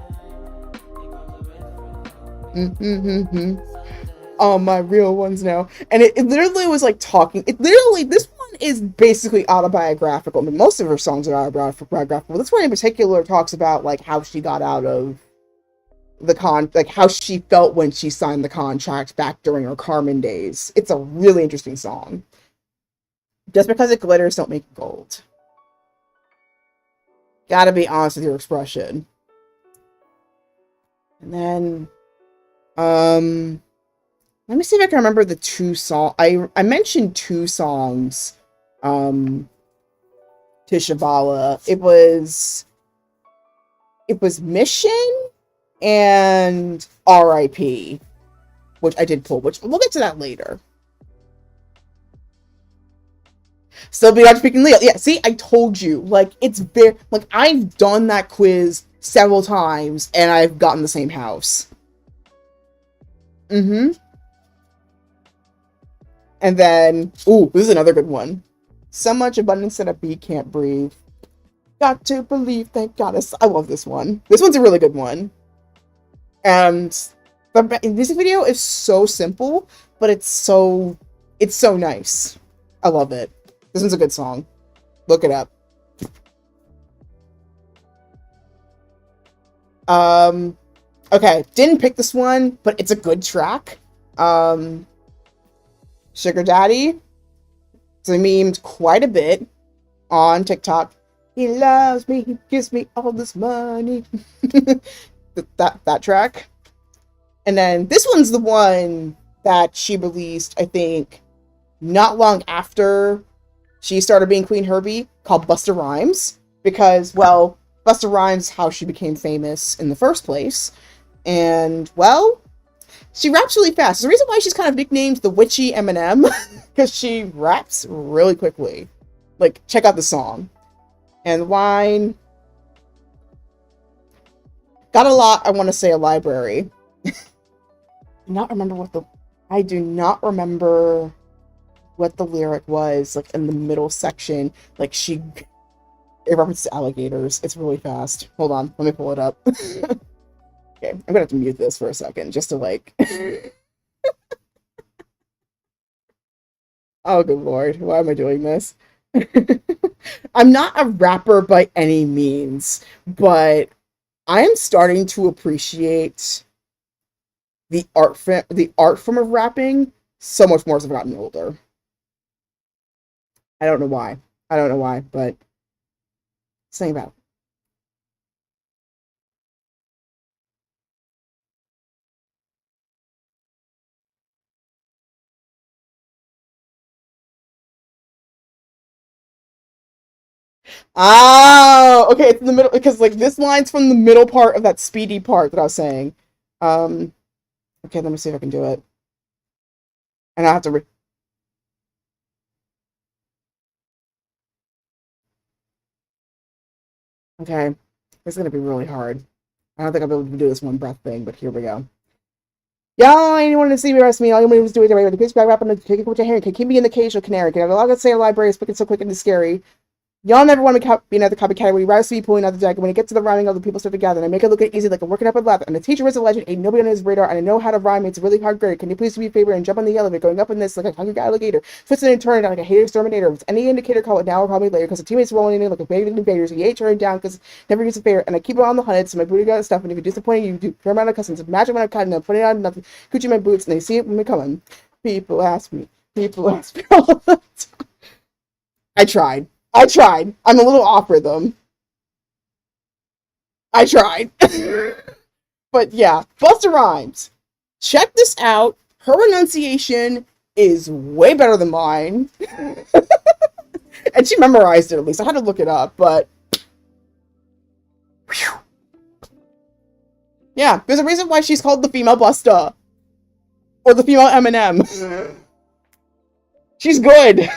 All my real ones now. And it literally was like talking. This one is basically autobiographical. I mean, most of her songs are autobiographical. This one in particular talks about like how she got out of the like how she felt when she signed the contract back during her Carmen days. It's a really interesting song. Just because it glitters, don't make it gold. Gotta be honest with your expression. And then, let me see if I can remember the two songs. I mentioned two songs, to Shivala. It was Mission and R.I.P., which I did pull, which we'll get to that later. Still be not speaking Leo. Yeah, see, I told you. Like, it's very, like, I've done that quiz several times, and I've gotten the same house. And then, ooh, this is another good one. So much abundance that a bee can't breathe. Got to believe, thank goddess. I love this one. This one's a really good one. And the music video is so simple, but it's so nice. I love it. This one's a good song. Look it up. Okay, didn't pick this one, but it's a good track. Sugar Daddy. It's memed quite a bit on TikTok. He loves me, he gives me all this money. that track. And then this one's the one that she released, I think, not long after she started being Queen Herbie, called Busta Rhymes. Because, well, Busta Rhymes is how she became famous in the first place. And, well, she raps really fast. The reason why she's kind of nicknamed the Witchy Eminem, because she raps really quickly. Like, check out the song. And Wine. Got a lot, I want to say, a library. I do not remember what the lyric was, like, in the middle section. Like, it references alligators. It's really fast. Hold on, let me pull it up. Okay, I'm gonna have to mute this for a second, just to, like... Oh, good lord, why am I doing this? I'm not a rapper by any means, but I am starting to appreciate the art form of rapping so much more as I've gotten older. I don't know why, but something about it. Oh, okay, it's in the middle, because, like, this line's from the middle part of that speedy part that I was saying. Okay, let me see if I can do it. And I have to okay, this is gonna be really hard. I don't think I'll be able to do this one breath thing, but here we go. Y'all ain't want to see me rest me. All you want to do is do it. The pitch back up and take it with your hand. Can keep me in the cage or canary. Can have a lot to say a library is quick and so quick and scary. Y'all never want to be another copycat when you rather see pulling out the jacket. When it gets to the rhyming, other people start to gather. And I make it look easy like I'm working up a lab. And the teacher is a legend. Ain't nobody on his radar. And I know how to rhyme. It's a really hard grade. Can you please do me a favor and jump on the elevator? Going up in this like a hungry alligator. Fits in and turn like a hater exterminator. If it's any indicator, call it now or probably later. Because the teammates rolling in like a baby invaders. You ain't turning down because never gets a favor. And I keep it on the hunted. So my booty got stuff. And if you're disappointed, you do fair amount of customs. Imagine when I'm cutting up, putting on nothing. Coochie my boots. And they see it when they coming. People ask me all the time. I tried. I'm a little off rhythm. I tried. But yeah, Busta Rhymes. Check this out. Her enunciation is way better than mine. And she memorized it at least. I had to look it up, but... Whew. Yeah, there's a reason why she's called the female Busta. Or the female Eminem. She's good.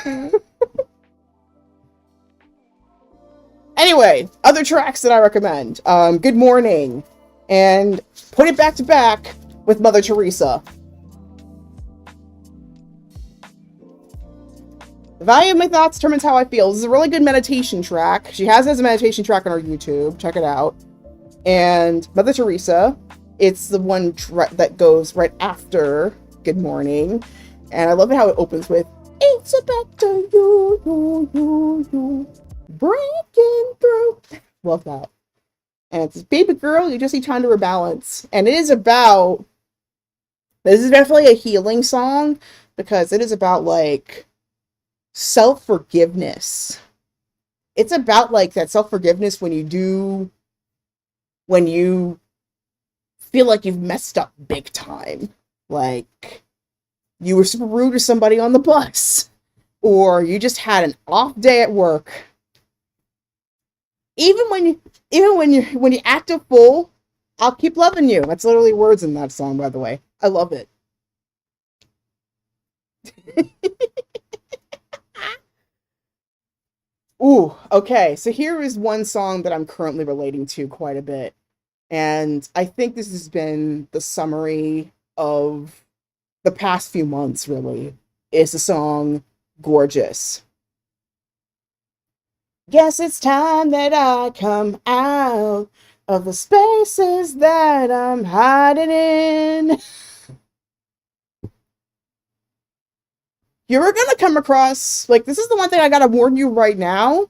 Anyway, other tracks that I recommend. Good Morning. And put it back to back with Mother Teresa. The value of my thoughts determines how I feel. This is a really good meditation track. She has it as a meditation track on her YouTube. Check it out. And Mother Teresa, it's the one that goes right after Good Morning. And I love it how it opens with, it's about to you, breaking through. Love that. And it's, baby girl, you just need time to rebalance. And it is about, this is definitely a healing song, because it is about, like, self-forgiveness. It's about, like, that self-forgiveness when you feel like you've messed up big time. Like, you were super rude to somebody on the bus, or you just had an off day at work. Even when you act a fool, I'll keep loving you. That's literally words in that song, by the way. I love it. Ooh, okay. So here is one song that I'm currently relating to quite a bit. And I think this has been the summary of the past few months, really. Is the song Gorgeous. Guess it's time that I come out of the spaces that I'm hiding in. You're gonna come across, like, this is the one thing I gotta warn you right now.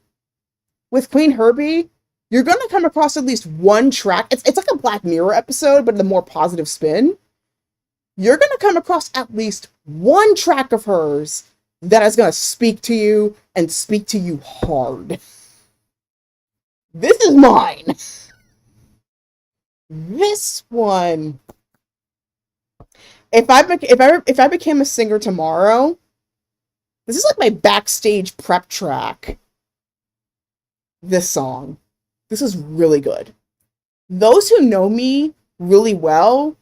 With Queen Herbie, you're gonna come across at least one track. It's like a Black Mirror episode, but in a more positive spin. You're gonna come across at least one track of hers that is gonna speak to you, and speak to you hard. This is mine. This one. If I became a singer tomorrow, this is like my backstage prep track. This song. This is really good. Those who know me really well,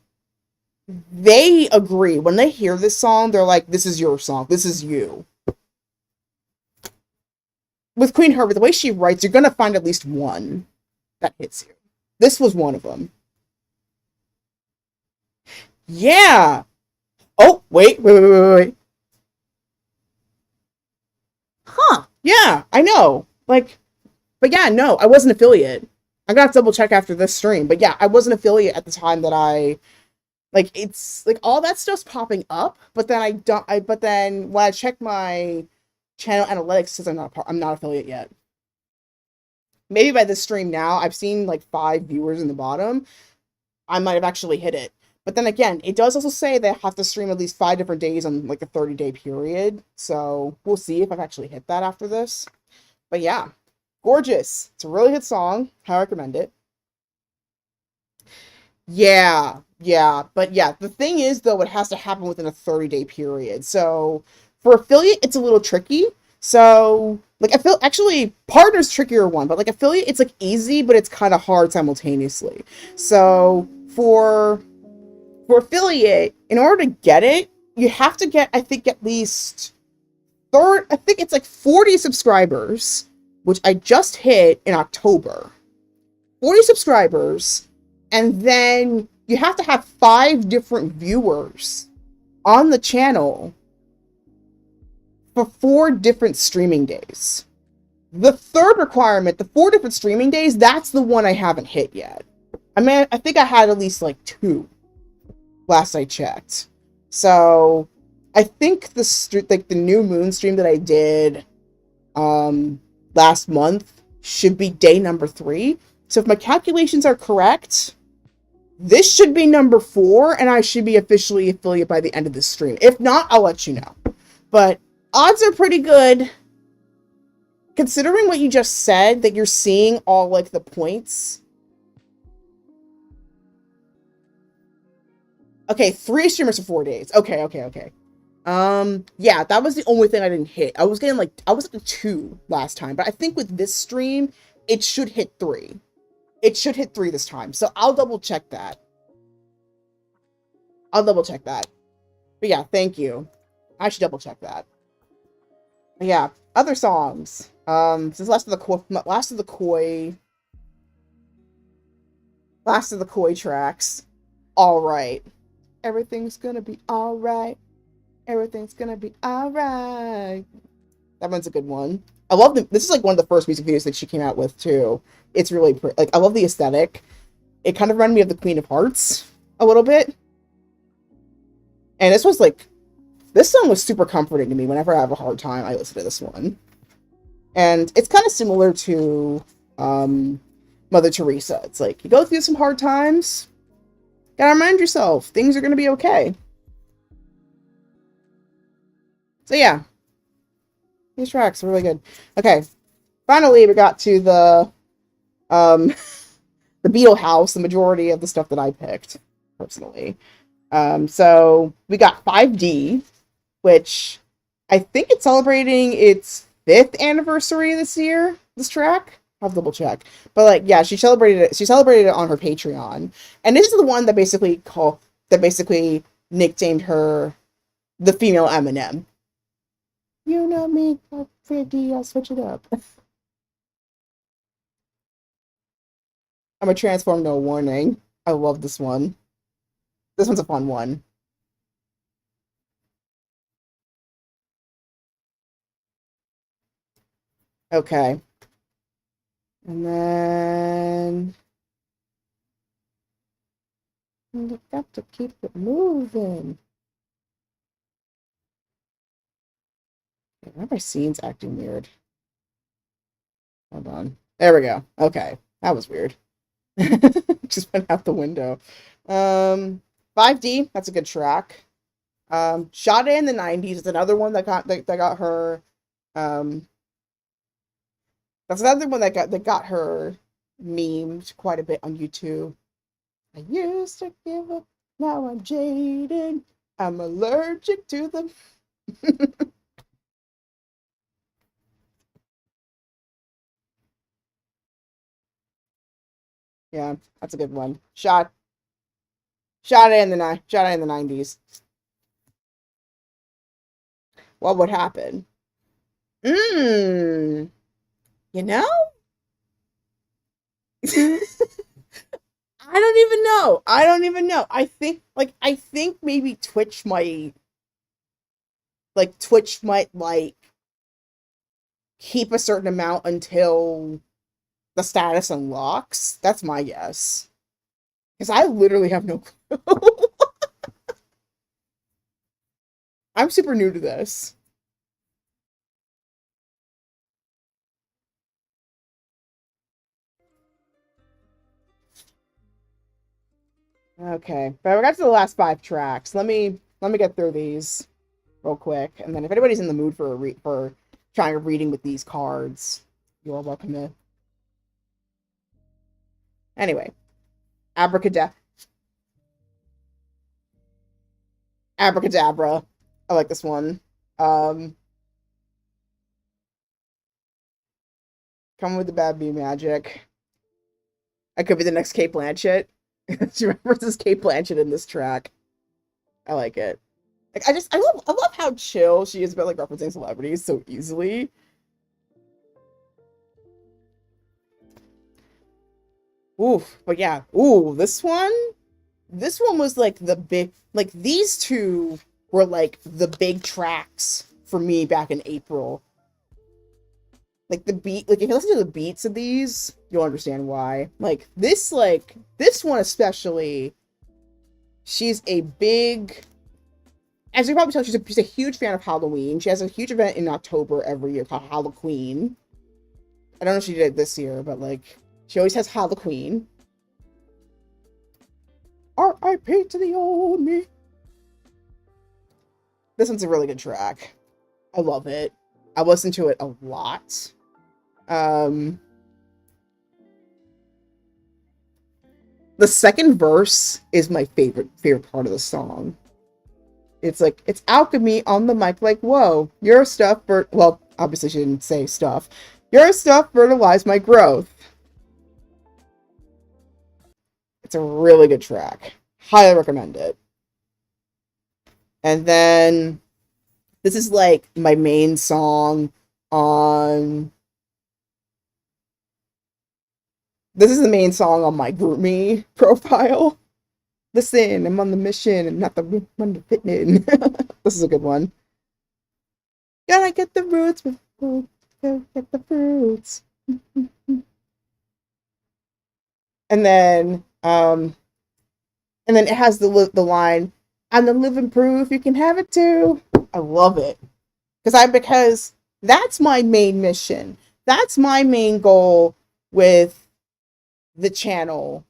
they agree. When they hear this song, they're like, this is your song. This is you. With Queen Herbert, the way she writes, you're going to find at least one that hits you. This was one of them. Yeah. Oh, wait. Huh. Yeah, I know. Like, but yeah, no, I wasn't affiliate. I'm gonna have to double check after this stream. But yeah, I wasn't affiliate at the time that I, like, it's like all that stuff's popping up, but then but then when I check my channel analytics, it says I'm not affiliate yet. Maybe by this stream now, I've seen like 5 viewers in the bottom. I might have actually hit it. But then again, it does also say they have to stream at least 5 different days on like a 30-day period. So we'll see if I've actually hit that after this. But yeah, Gorgeous. It's a really good song. I recommend it. Yeah. But yeah, the thing is, though, it has to happen within a 30-day period. So for affiliate, it's a little tricky. So, like, I feel actually partner's trickier one, but like affiliate, it's like easy, but it's kind of hard simultaneously. So for affiliate, in order to get it, you have to get, I think, at least I think it's like 40 subscribers, which I just hit in October. 40 subscribers, and then you have to have 5 different viewers on the channel for 4 different streaming days. The third requirement, the 4 different streaming days, that's the one I haven't hit yet. I mean, I think I had at least like 2 last I checked. So I think the new moon stream that I did last month should be day number 3. So if my calculations are correct, this should be number 4, and I should be officially affiliate by the end of this stream. If not, I'll let you know. But odds are pretty good, considering what you just said, that you're seeing all like the points. Okay, 3 streamers for 4 days. Okay. Yeah, that was the only thing I didn't hit. I was at the 2 last time, but I think with this stream, it should hit 3. It should hit 3 this time. So I'll double check that. But yeah, thank you. I should double check that. But yeah, other songs. Since last of the Koi tracks. All right, everything's gonna be all right. Everything's gonna be all right. That one's a good one. I love this is like one of the first music videos that she came out with too. It's really like I love the aesthetic. It kind of reminded me of the Queen of Hearts a little bit. And this song was super comforting to me. Whenever I have a hard time, I listen to this one. And it's kind of similar to Mother Teresa. It's like you go through some hard times, gotta remind yourself things are gonna be okay. So yeah, these tracks are really good. Okay, finally we got to the the Beetle House. The majority of the stuff that I picked personally. So we got 5D, which I think it's celebrating its 5th anniversary this year. This track, I'll double check, but like, yeah, she celebrated it. She celebrated it on her Patreon, and this is the one that basically nicknamed her the female Eminem. You know me, 5D. I'll switch it up. I'm a transform, no warning. I love this one. This one's a fun one. Okay. And then we got to keep it moving. Why are my scenes acting weird? Hold on. There we go. Okay. That was weird. Just went out the window. 5D, that's a good track. Shot in the 90s is another one that got her that's another one that got her memed quite a bit on YouTube. I used to give up, now I'm jaded. I'm allergic to them. Yeah, that's a good one. Shot it in the 90s. What would happen? You know? I don't even know. I think maybe Twitch might like keep a certain amount until the status unlocks. That's my guess. Because I literally have no clue. I'm super new to this. Okay, but we got to the last 5 tracks. Let me get through these real quick, and then if anybody's in the mood for trying a reading with these cards, you are welcome to. Anyway, abracadabra. I like this one. Come with the bad bee magic. I could be the next Kate Blanchett. She references Kate Blanchett in this track. I like it. Like I love how chill she is about like referencing celebrities so easily. Oof, but yeah. Ooh, this one was like the big, like these two were like the big tracks for me back in April. Like the beat, like if you listen to the beats of these, you'll understand why. Like this one especially, she's a big, as you probably tell, she's a huge fan of Halloween. She has a huge event in October every year called Halloween. I don't know if she did it this year, but like she always has Halloween. R.I.P. to the old me. This one's a really good track. I love it. I listen to it a lot. The second verse is my favorite part of the song. It's like, it's alchemy on the mic, like, whoa, your stuff, well, obviously she didn't say stuff. Your stuff fertilized my growth. It's a really good track. Highly recommend it. And then, this is like my main song on This is the main song on my GroupMe profile. Listen, I'm on the mission and not the one to fit in. This is a good one. Gotta get the roots before get the fruits. And then it has the line, "I'm the living proof you can have it too." I love it because that's my main mission. That's my main goal with the channel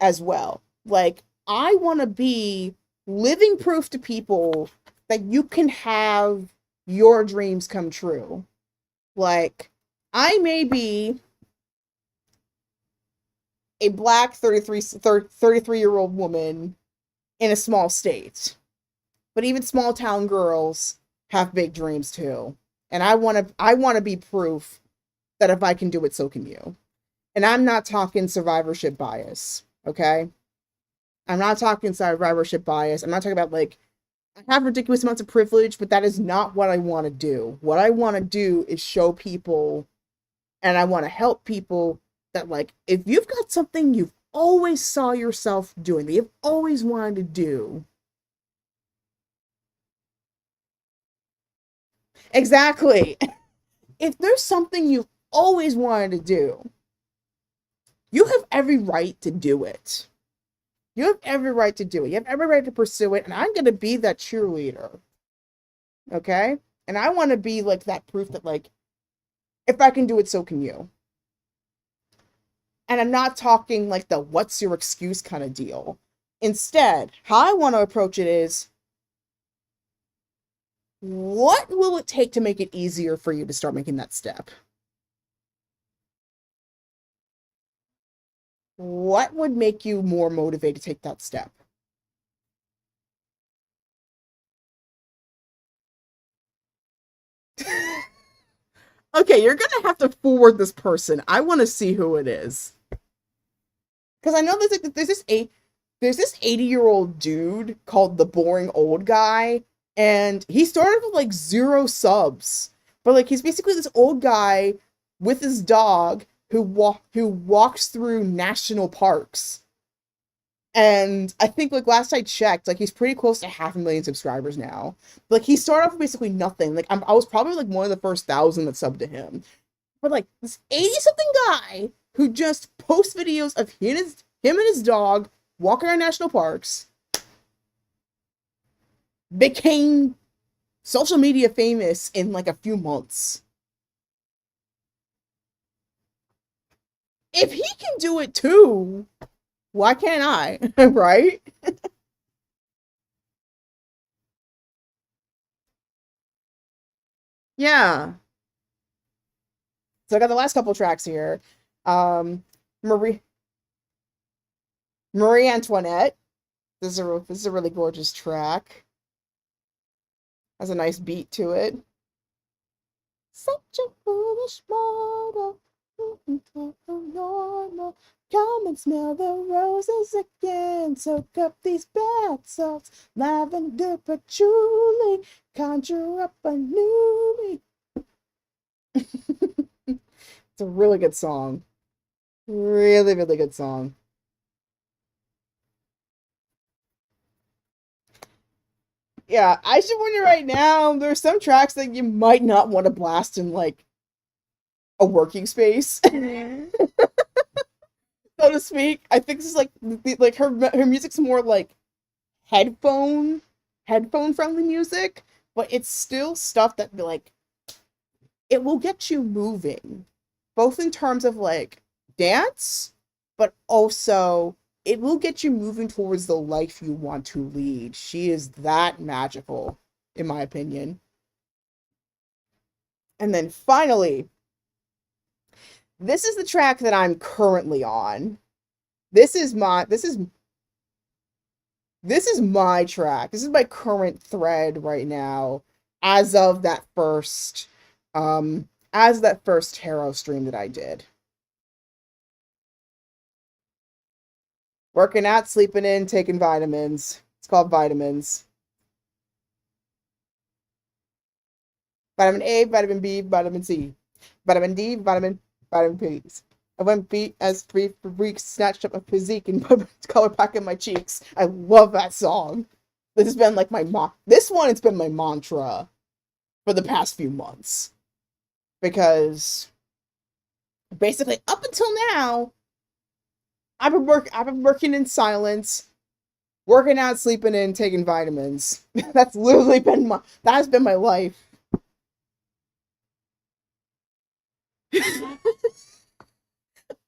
as well. Like, I want to be living proof to people that you can have your dreams come true. Like, I may be a black 33-year-old woman in a small state, but even small town girls have big dreams too. And I want to be proof that if I can do it, so can you. And I'm not talking survivorship bias, okay? I'm not talking survivorship bias. I'm not talking about, like, I have ridiculous amounts of privilege, but that is not what I want to do. What I want to do is show people, and I want to help people that, like, if you've got something you've always saw yourself doing, that you've always wanted to do. Exactly. If there's something you've always wanted to do, you have every right to do it. You have every right to do it. You have every right to pursue it. And I'm going to be that cheerleader. Okay? And I want to be, like, that proof that, like, if I can do it, so can you. And I'm not talking like the what's your excuse kind of deal. Instead, how I want to approach it is, what will it take to make it easier for you to start making that step? What would make you more motivated to take that step? Okay, you're gonna have to forward this person. I want to see who it is, because I know there's this 80-year-old dude called the Boring Old Guy, and he started with like 0 subs, but like he's basically this old guy with his dog who walks through national parks. And I think, like, last I checked, like, he's pretty close to 500,000 subscribers now. But, like, he started off with basically nothing. Like, I was probably like one of the first 1,000 that subbed to him. But, like, this 80-something guy who just posts videos of him and his dog walking around national parks became social media famous in like a few months. If he can do it too, why can't I? Right? Yeah. So I got the last couple tracks here. Um, Marie Marie Antoinette. This is a really gorgeous track. Has a nice beat to it. Such a foolish mortal, so normal. Come and smell the roses again. Soak up these bath salts, lavender patchouli. Conjure up a new me. It's a really good song. Really, really good song. Yeah, I should warn you right now, there's some tracks that you might not want to blast in like a working space, so to speak. I think this is like her music's more like headphone headphone friendly music, but it's still stuff that like it will get you moving, both in terms of like dance, but also it will get you moving towards the life you want to lead. She is that magical, in my opinion. And then finally, this is the track that I'm currently on. This is my track. This is my current thread right now as of that first tarot stream that I did. Working out, sleeping in, taking vitamins. It's called Vitamins. Vitamin A, vitamin B, vitamin C. Vitamin D, vitamin P. I went beat as 3 weeks, snatched up my physique and put color pack in my cheeks. I love that song. This has been like this one, it's been my mantra for the past few months. Because basically up until now, I've been working in silence, working out, sleeping in, taking vitamins. That's literally that has been my life.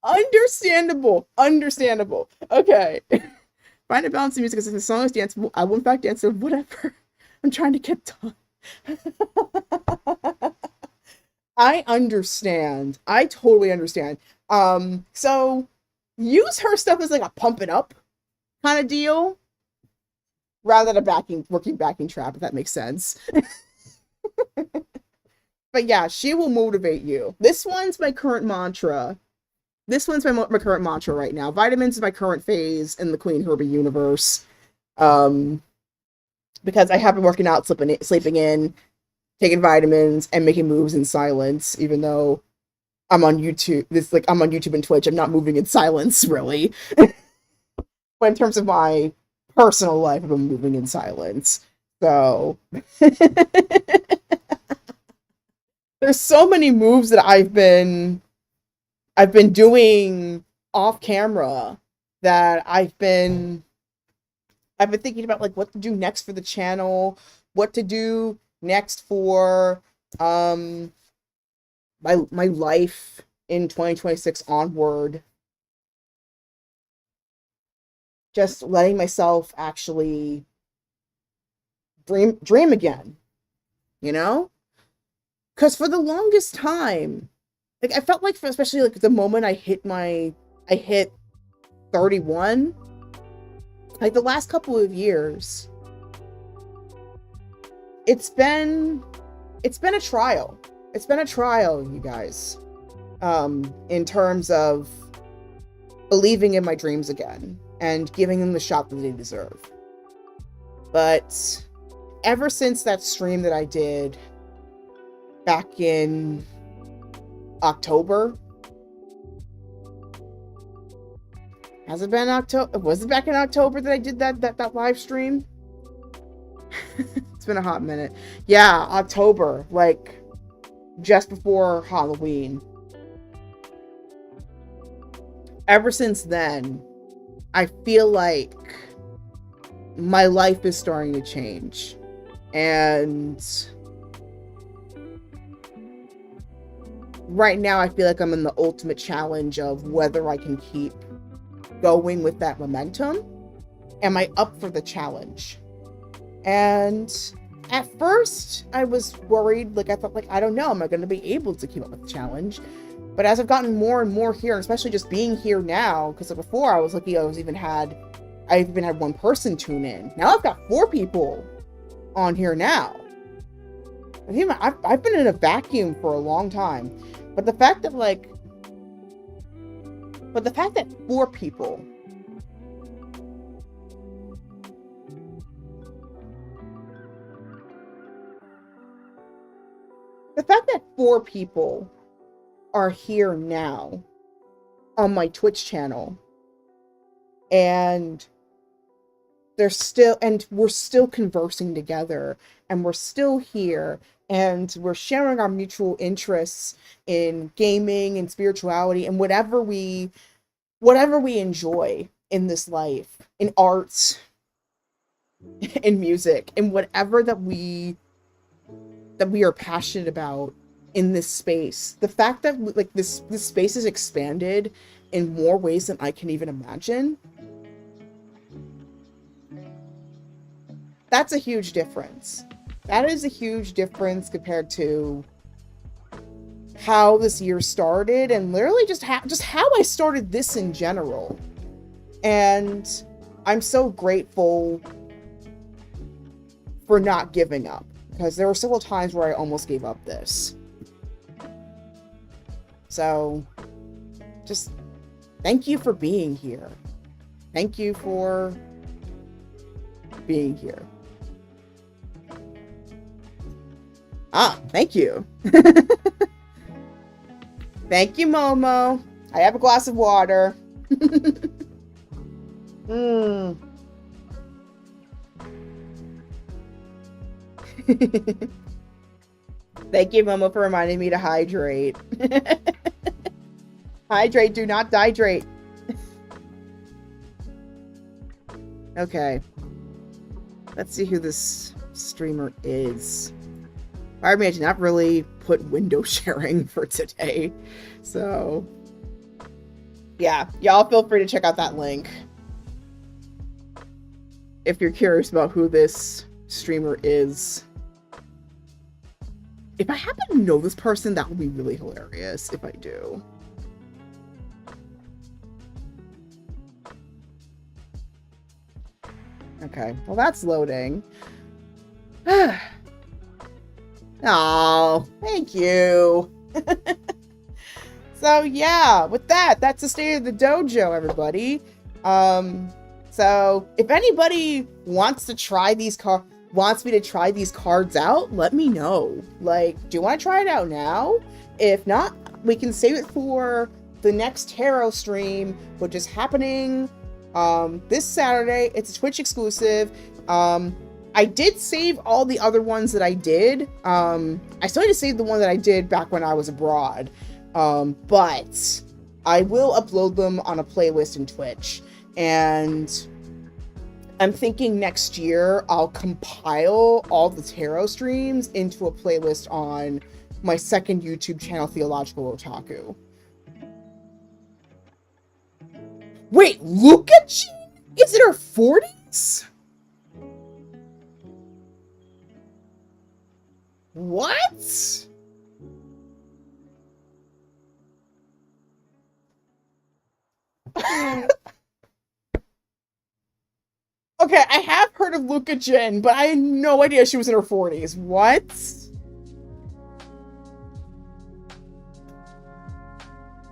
Understandable. Okay. Find a balance in music as if the song is danceable. I will in fact dance to whatever. I'm trying to get done. I understand. I totally understand. So use her stuff as like a pump it up kind of deal, rather than a working backing trap, if that makes sense. But yeah, she will motivate you. This one's my current mantra. This one's my current mantra right now. Vitamins is my current phase in the Queen Herbie universe. Because I have been working out, sleeping in, taking vitamins, and making moves in silence, even though I'm on YouTube. I'm on YouTube and Twitch. I'm not moving in silence, really. But in terms of my personal life, I've been moving in silence. So there's so many moves that I've been doing off camera that I've been thinking about, like, what to do next for the channel, what to do next for my life in 2026 onward. Just letting myself actually dream again, you know? Because for the longest time, like, I felt like, especially like the moment I hit 31, like the last couple of years, it's been a trial. It's been a trial, you guys, in terms of believing in my dreams again and giving them the shot that they deserve. But ever since that stream that I did back in October, has it been October? Was it back in October that I did that live stream? It's been a hot minute. Yeah, October, like just before Halloween. Ever since then, I feel like my life is starting to change. And right now, I feel like I'm in the ultimate challenge of whether I can keep going with that momentum. Am I up for the challenge? And at first, I was worried. Like, I thought, like, I don't know, am I going to be able to keep up with the challenge? But as I've gotten more and more here, and especially just being here now, because before I was lucky, I even had one person tune in. Now I've got 4 people on here now. I've been in a vacuum for a long time. But the fact that 4 people are here now on my Twitch channel, and we're still conversing together, and we're still here, and we're sharing our mutual interests in gaming and spirituality and whatever we enjoy in this life, in arts, in music, in whatever that we are passionate about in this space. The fact that like this space is expanded in more ways than I can even imagine, that's a huge difference. That is a huge difference compared to how this year started, and literally just how I started this in general. And I'm so grateful for not giving up, because there were several times where I almost gave up this. So just thank you for being here. Thank you for being here. Thank you. Thank you, Momo. I have a glass of water. Mm. Thank you, Momo, for reminding me to hydrate. Hydrate, do not dihydrate. Okay. Let's see who this streamer is. Pardon me, I did not really put window sharing for today. So, yeah. Y'all feel free to check out that link if you're curious about who this streamer is. If I happen to know this person, that would be really hilarious if I do. Okay, well that's loading. Oh, thank you. So yeah, with that, that's the state of the dojo, everybody. So if anybody wants me to try these cards out, let me know. Like, do you want to try it out now? If not, we can save it for the next tarot stream, which is happening this Saturday. It's a Twitch exclusive. I did save all the other ones that I did. I still need to save the one that I did back when I was abroad. But I will upload them on a playlist in Twitch. And I'm thinking next year I'll compile all the tarot streams into a playlist on my second YouTube channel, Theological Otaku. Wait, look at Jean? Is it her 40s? What? Okay, I have heard of Luca Jin, but I had no idea she was in her 40s. What?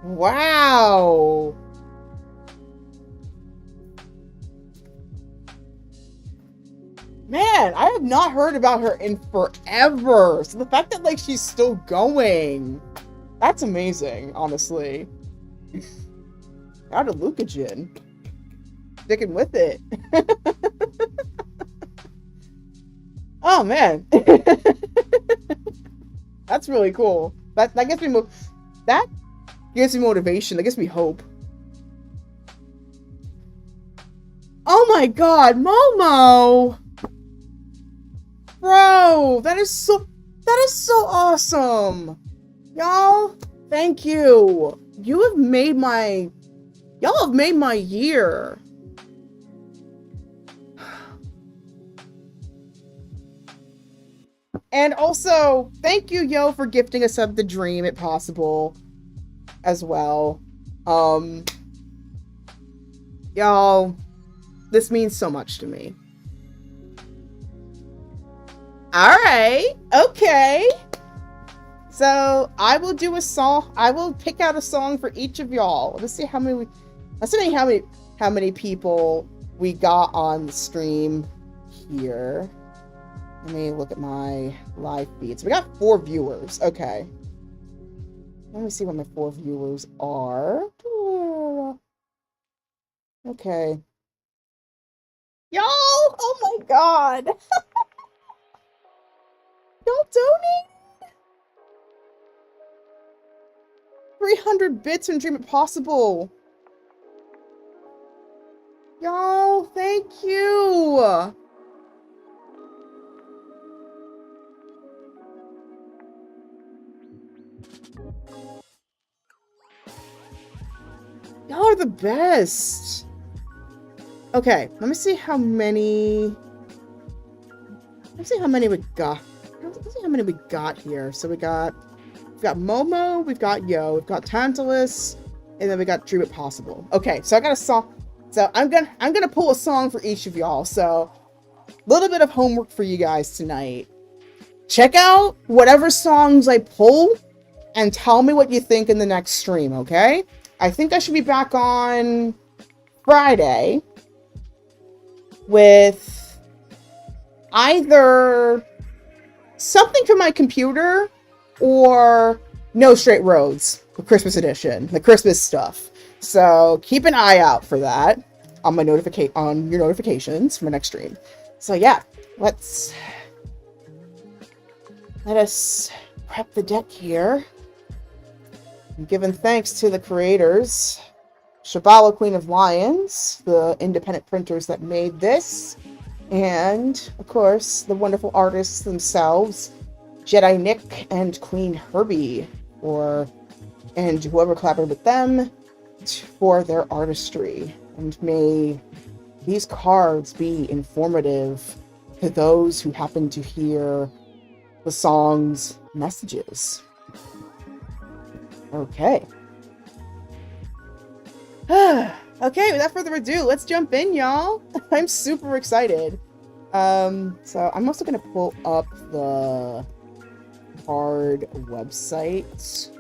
Wow. Man, I have not heard about her in forever. So the fact that, like, she's still going, that's amazing, honestly. Out of Luca Jin. Sticking with it. Oh man. That's really cool. That gives me motivation. That gives me hope. Oh my god, Momo! Bro, that is so awesome. Y'all, thank you. Y'all have made my year. And also, thank you, Yo, for gifting us up the dream, if possible, as well. Y'all, this means so much to me. Alright, okay. So, I will do a song. I will pick out a song for each of y'all. Let's see how many people we got on the stream here. Let me look at my live feeds. We got 4 viewers. Okay. Let me see what my 4 viewers are. Okay. Y'all! Oh my god! Y'all donate? 300 bits and Dream It Possible. Y'all, thank you! Y'all are the best. Okay, let me see how many we got. Let's see how many we got here. So we've got Momo, we've got Yo, we've got Tantalus, and then we got Dream It Possible. Okay, so I got a song. So I'm gonna pull a song for each of y'all. So a little bit of homework for you guys tonight. Check out whatever songs I pull and tell me what you think in the next stream, okay? I think I should be back on Friday with either something from my computer or No Straight Roads, the Christmas edition, the Christmas stuff. So keep an eye out for that on my on your notifications for my next stream. So yeah, let us prep the deck here. I'm giving thanks to the creators, Shabala, Queen of Lions, the independent printers that made this, and of course the wonderful artists themselves, Jedi Nick and Queen Herbie, and whoever collaborated with them for their artistry. And may these cards be informative to those who happen to hear the song's messages. Okay. Okay, without further ado, let's jump in, y'all. I'm super excited. So I'm also gonna pull up the card website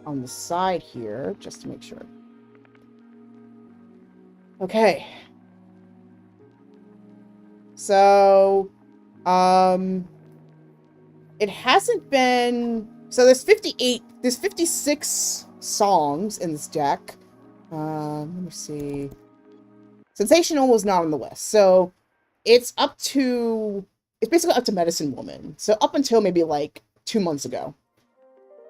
on the side here, just to make sure. Okay. So, it hasn't been... So there's 56 songs in this deck. Let me see. Sensational was not on the list. So it's basically up to Medicine Woman. So up until maybe like 2 months ago.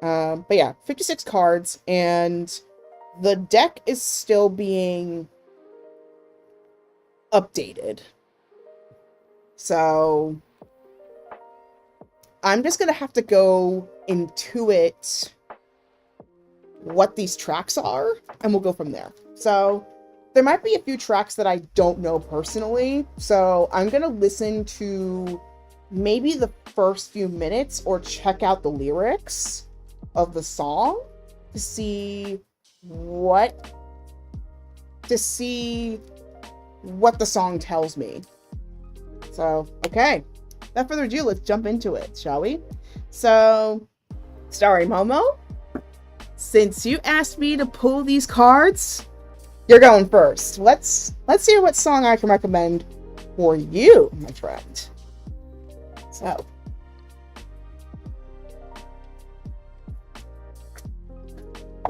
But yeah, 56 cards, and the deck is still being updated. So I'm just gonna have to go into it what these tracks are, and we'll go from there. So there might be a few tracks that I don't know personally, so I'm gonna listen to maybe the first few minutes or check out the lyrics of the song to see what the song tells me. So, okay. Without further ado, let's jump into it, shall we? So, Starry Momo, since you asked me to pull these cards, you're going first. Let's hear what song I can recommend for you, my friend. So,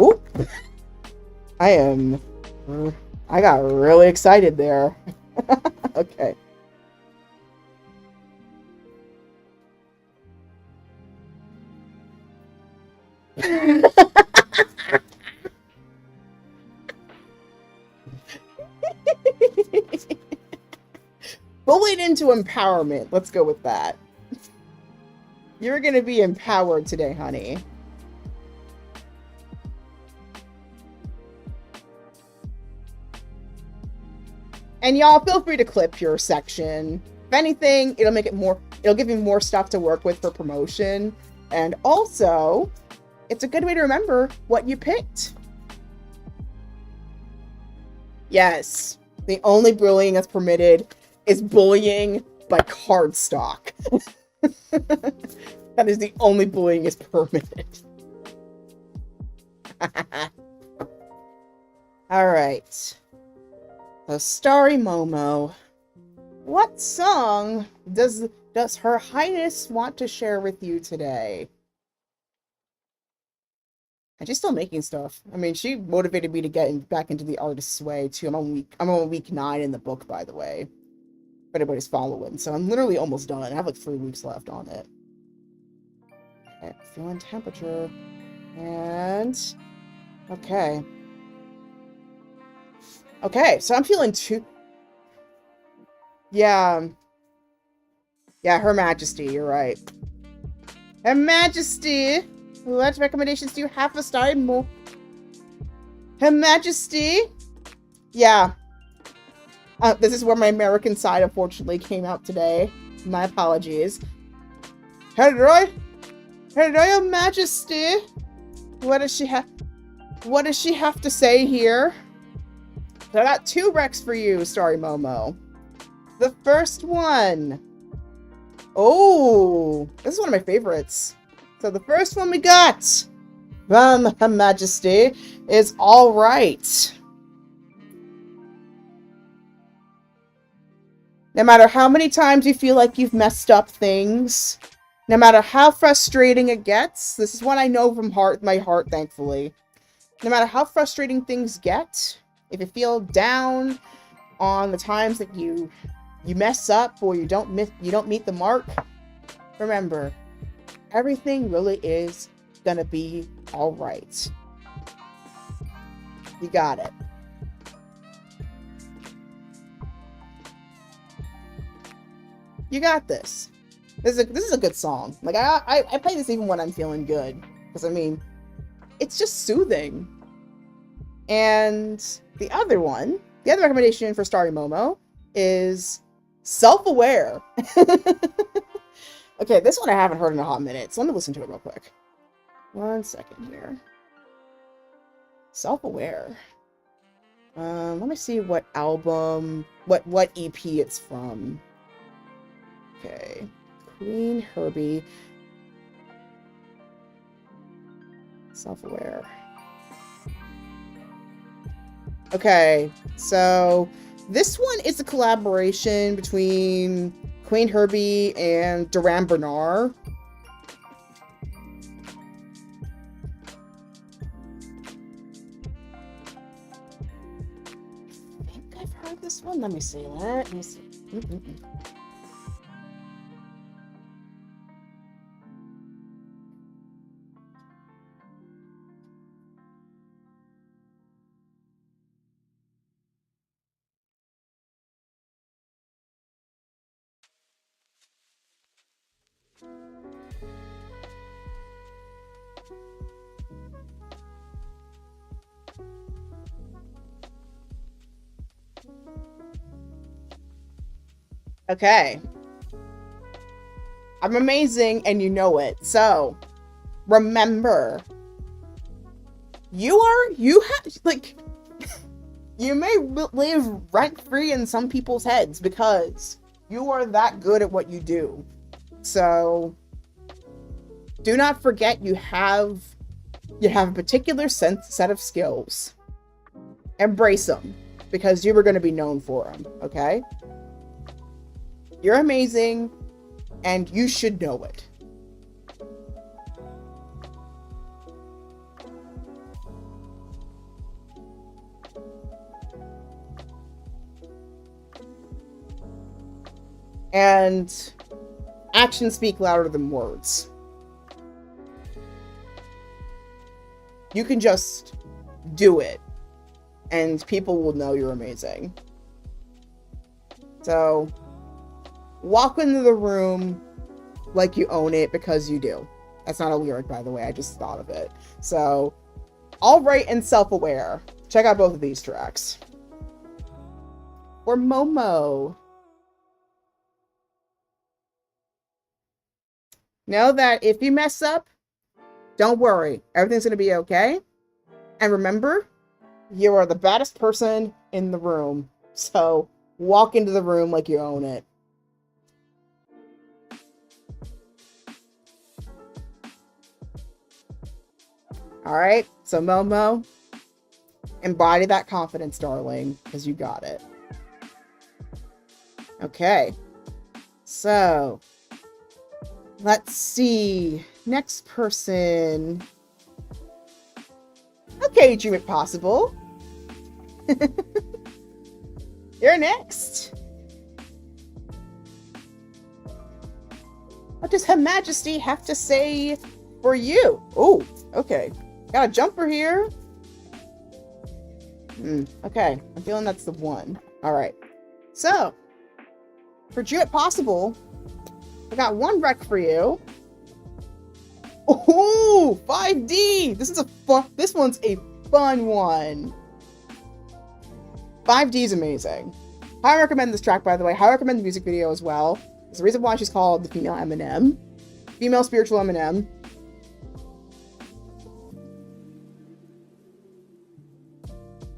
ooh, I got really excited there. Okay. Bullied into empowerment. Let's go with that. You're gonna be empowered today, honey. And y'all, feel free to clip your section. If anything, it'll give you more stuff to work with for promotion. And also, it's a good way to remember what you picked. Yes, the only bullying that's permitted is bullying by cardstock. That is the only bullying is permitted. Alright. So, Starry Momo, what song does Her Highness want to share with you today? And she's still making stuff. I mean, she motivated me to get back into the artist's way, too. I'm on week 9 in the book, by the way. If anybody's following. So I'm literally almost done. I have like 3 weeks left on it. Okay, feeling temperature. And... okay. Okay, so I'm feeling Yeah. Yeah, Her Majesty, you're right. Her Majesty! What recommendations do you have for Starry Momo? Her Majesty! Yeah. This is where my American side unfortunately came out today. My apologies. Her Royal Majesty! What does she have to say here? So I got 2 recs for you, Starry Momo. The first one. Oh, this is one of my favorites. So the first one we got from Her Majesty is All Right. No matter how many times you feel like you've messed up things, No matter how frustrating it gets, this is one I know from my heart, thankfully. No matter how frustrating things get, if you feel down on the times that you mess up or you don't meet the mark, remember, everything really is gonna be all right. You got it. You got this. This is a good song. Like I play this even when I'm feeling good, because I mean, it's just soothing. And the other recommendation for Starry Momo is Self-Aware. Okay, this one I haven't heard in a hot minute, so let me listen to it real quick. 1 second here. Self-Aware. Let me see what album, what EP it's from. Okay, Queen Herbie. Self-Aware. Okay, so this one is a collaboration between Queen Herbie and Duran Bernard. I think I've heard this one. Let me see. Okay. I'm amazing and you know it. So, remember, you may live rent-free in some people's heads because you are that good at what you do. So, do not forget you have a particular set of skills. Embrace them, because you were going to be known for them, okay? You're amazing, and you should know it. And actions speak louder than words. You can just do it, and people will know you're amazing. So, walk into the room like you own it, because you do. That's not a lyric, by the way. I just thought of it. So, All Right and Self-Aware. Check out both of these tracks. For Momo. Know that if you mess up, don't worry. Everything's going to be okay. And remember, you are the baddest person in the room. So, walk into the room like you own it. Alright, so Momo, embody that confidence, darling, because you got it. Okay, so, let's see. Next person. Okay, Dream It Possible. You're next. What does Her Majesty have to say for you? Oh, okay. Got a jumper here. Okay, I'm feeling that's the one. Alright. So, for Dream It Possible, I got one rec for you. Oh, 5D! This one's a fun one. 5D is amazing. I recommend this track, by the way. I recommend the music video as well. There's a reason why she's called the female Eminem. Female spiritual Eminem.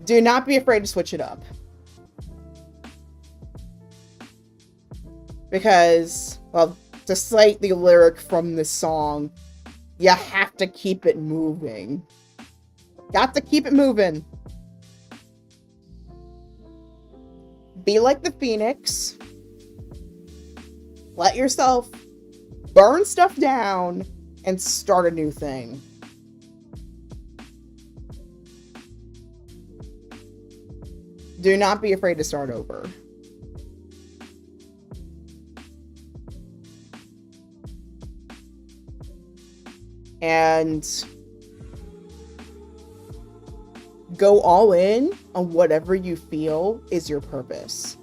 Do not be afraid to switch it up. Because, well, to cite the lyric from this song, you have to keep it moving. Got to keep it moving. Be like the phoenix. Let yourself burn stuff down and start a new thing. Do not be afraid to start over. And go all in on whatever you feel is your purpose.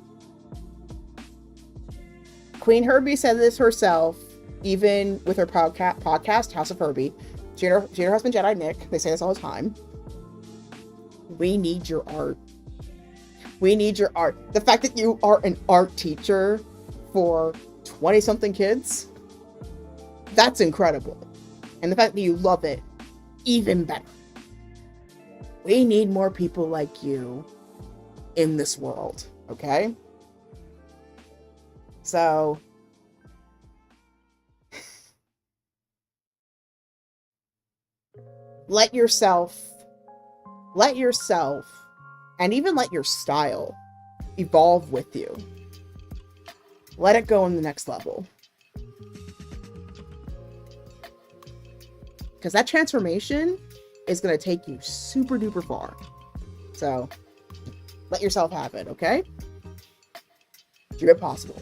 Queen Herbie said this herself, even with her podcast, House of Herbie. She and her husband, Jedi Nick, they say this all the time. We need your art. We need your art. The fact that you are an art teacher for 20-something kids, that's incredible. And the fact that you love it, even better. We need more people like you in this world, okay? So, let yourself, and even let your style evolve with you. Let it go in the next level. Because that transformation is going to take you super duper far. So, let yourself have it, okay? Do it possible.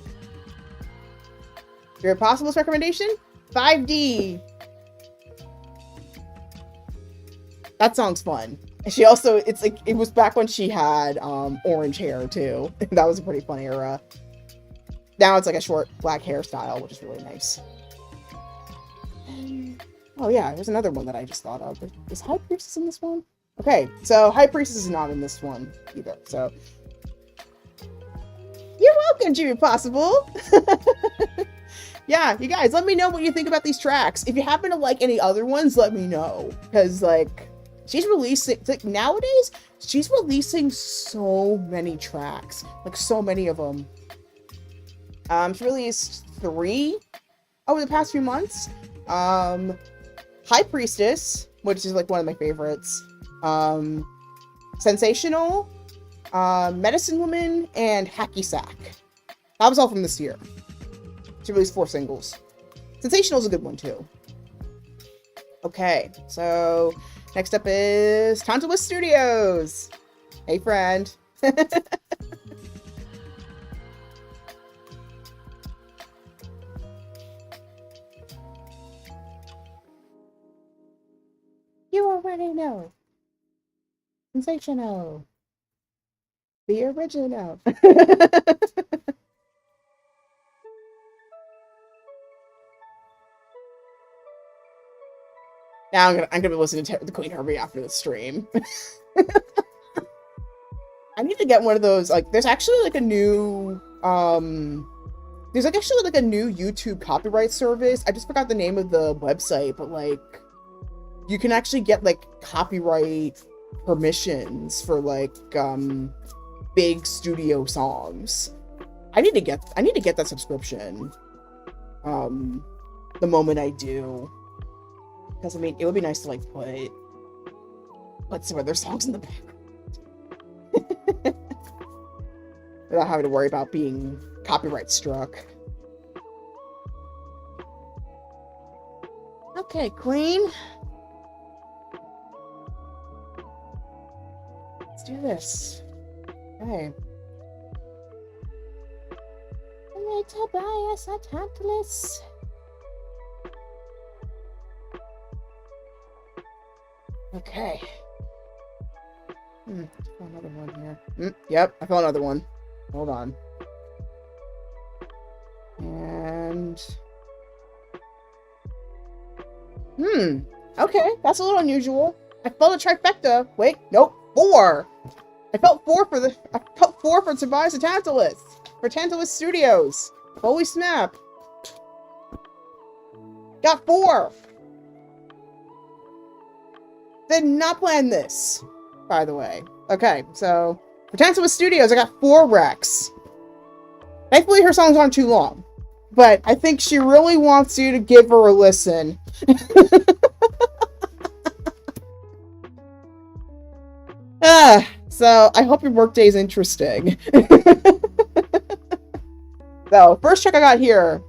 Do it possible's recommendation? 5D. That song's fun. And she also, it's like, it was back when she had orange hair too. That was a pretty fun era. Now it's like a short black hairstyle, which is really nice. Oh yeah, there's another one that I just thought of. Is High Priestess in this one? Okay, so High Priestess is not in this one either, so. You're welcome, Jimmy Possible! Yeah, you guys, let me know what you think about these tracks. If you happen to like any other ones, let me know. Because, like, she's releasing, like, nowadays, she's releasing so many tracks. Like, so many of them. She released 3 over the past few months. High Priestess, which is, like, one of my favorites. Sensational, Medicine Woman, and Hacky Sack. That was all from this year. She released 4 singles. Sensational is a good one, too. Okay, so next up is Tantalus Studios. Hey, friend. You already know. Sensational. The original. Now I'm gonna be listening to the Queen Herbie after the stream. I need to get one of those. Like, there's actually like a new there's like actually like a new YouTube copyright service. I just forgot the name of the website, but like you can actually get like copyright permissions for like big studio songs. I need to get that subscription the moment I do. Because, I mean, it would be nice to, like, put some other songs in the background. Without having to worry about being copyright struck. Okay, Queen. Let's do this. Okay. I need to buy us a Tantalus. Okay. I found another one here. Yep, I found another one. Hold on. And... Okay, that's a little unusual. I felt a trifecta. Wait, nope, 4! I felt 4 for Tobias and Tantalus. For Tantalus Studios. Holy snap. Got 4! Did not plan this, by the way. Okay, so for Tantalus Studios, I got 4 recs. Thankfully, her songs aren't too long, but I think she really wants you to give her a listen. So I hope your workday is interesting. So, first track I got here.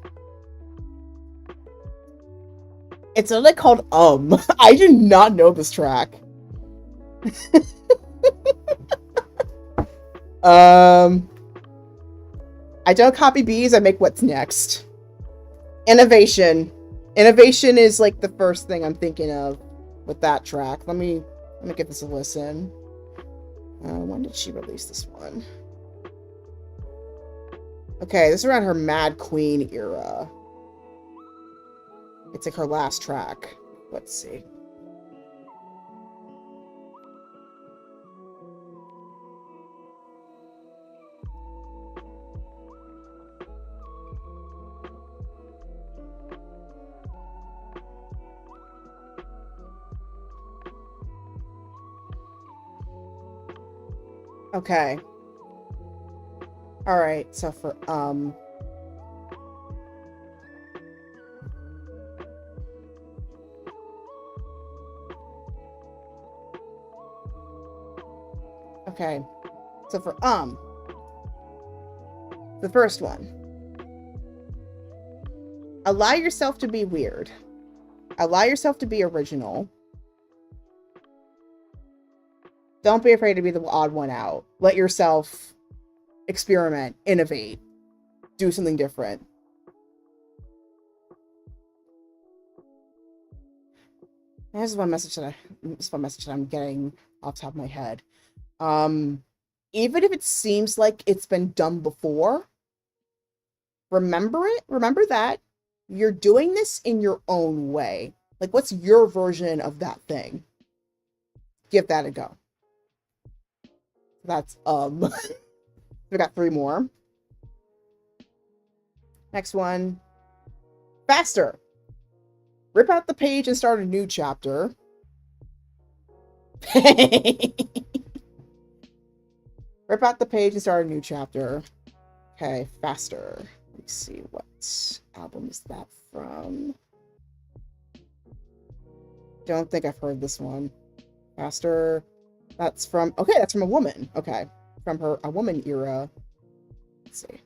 It's only called I do not know this track. I don't copy bees, I make what's next. Innovation. Innovation is like the first thing I'm thinking of with that track. Let me give this a listen. When did she release this one? Okay, this is around her Mad Queen era. It's like her last track. Let's see. Okay. All right. So for okay. So for the first one. Allow yourself to be weird. Allow yourself to be original. Don't be afraid to be the odd one out. Let yourself experiment, innovate, do something different. This is one message that I'm getting off the top of my head. Even if it seems like it's been done before, remember it. Remember that you're doing this in your own way. Like, what's your version of that thing? Give that a go. That's we got 3 more. Next one. Faster. Rip out the page and start a new chapter. Rip out the page and start a new chapter. Okay, faster. Let me see, what album is that from? Don't think I've heard this one. Faster. That's from, okay, that's from a woman. Okay, from her, a woman era. Let's see.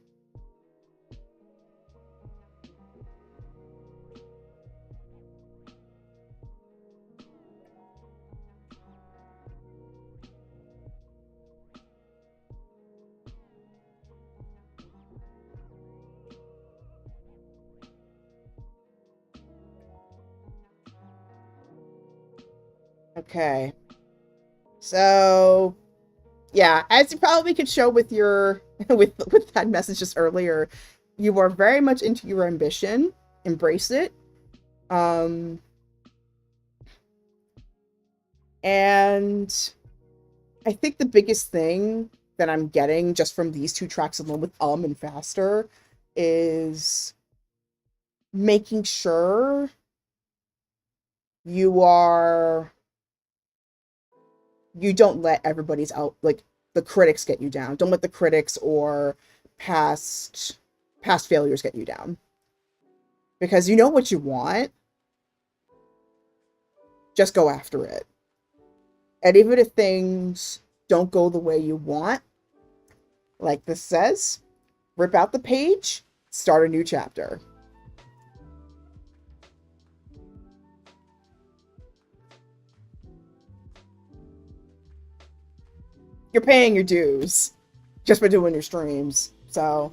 Okay. So, yeah, as you probably could show with your with that message just earlier, you are very much into your ambition. Embrace it. And I think the biggest thing that I'm getting just from these 2 tracks alone with and Faster is making sure you don't let everybody's out, like, the critics get you down. Don't let the critics or past failures get you down. Because you know what you want. Just go after it. And even if things don't go the way you want, like this says, rip out the page, start a new chapter. You're paying your dues just by doing your streams. So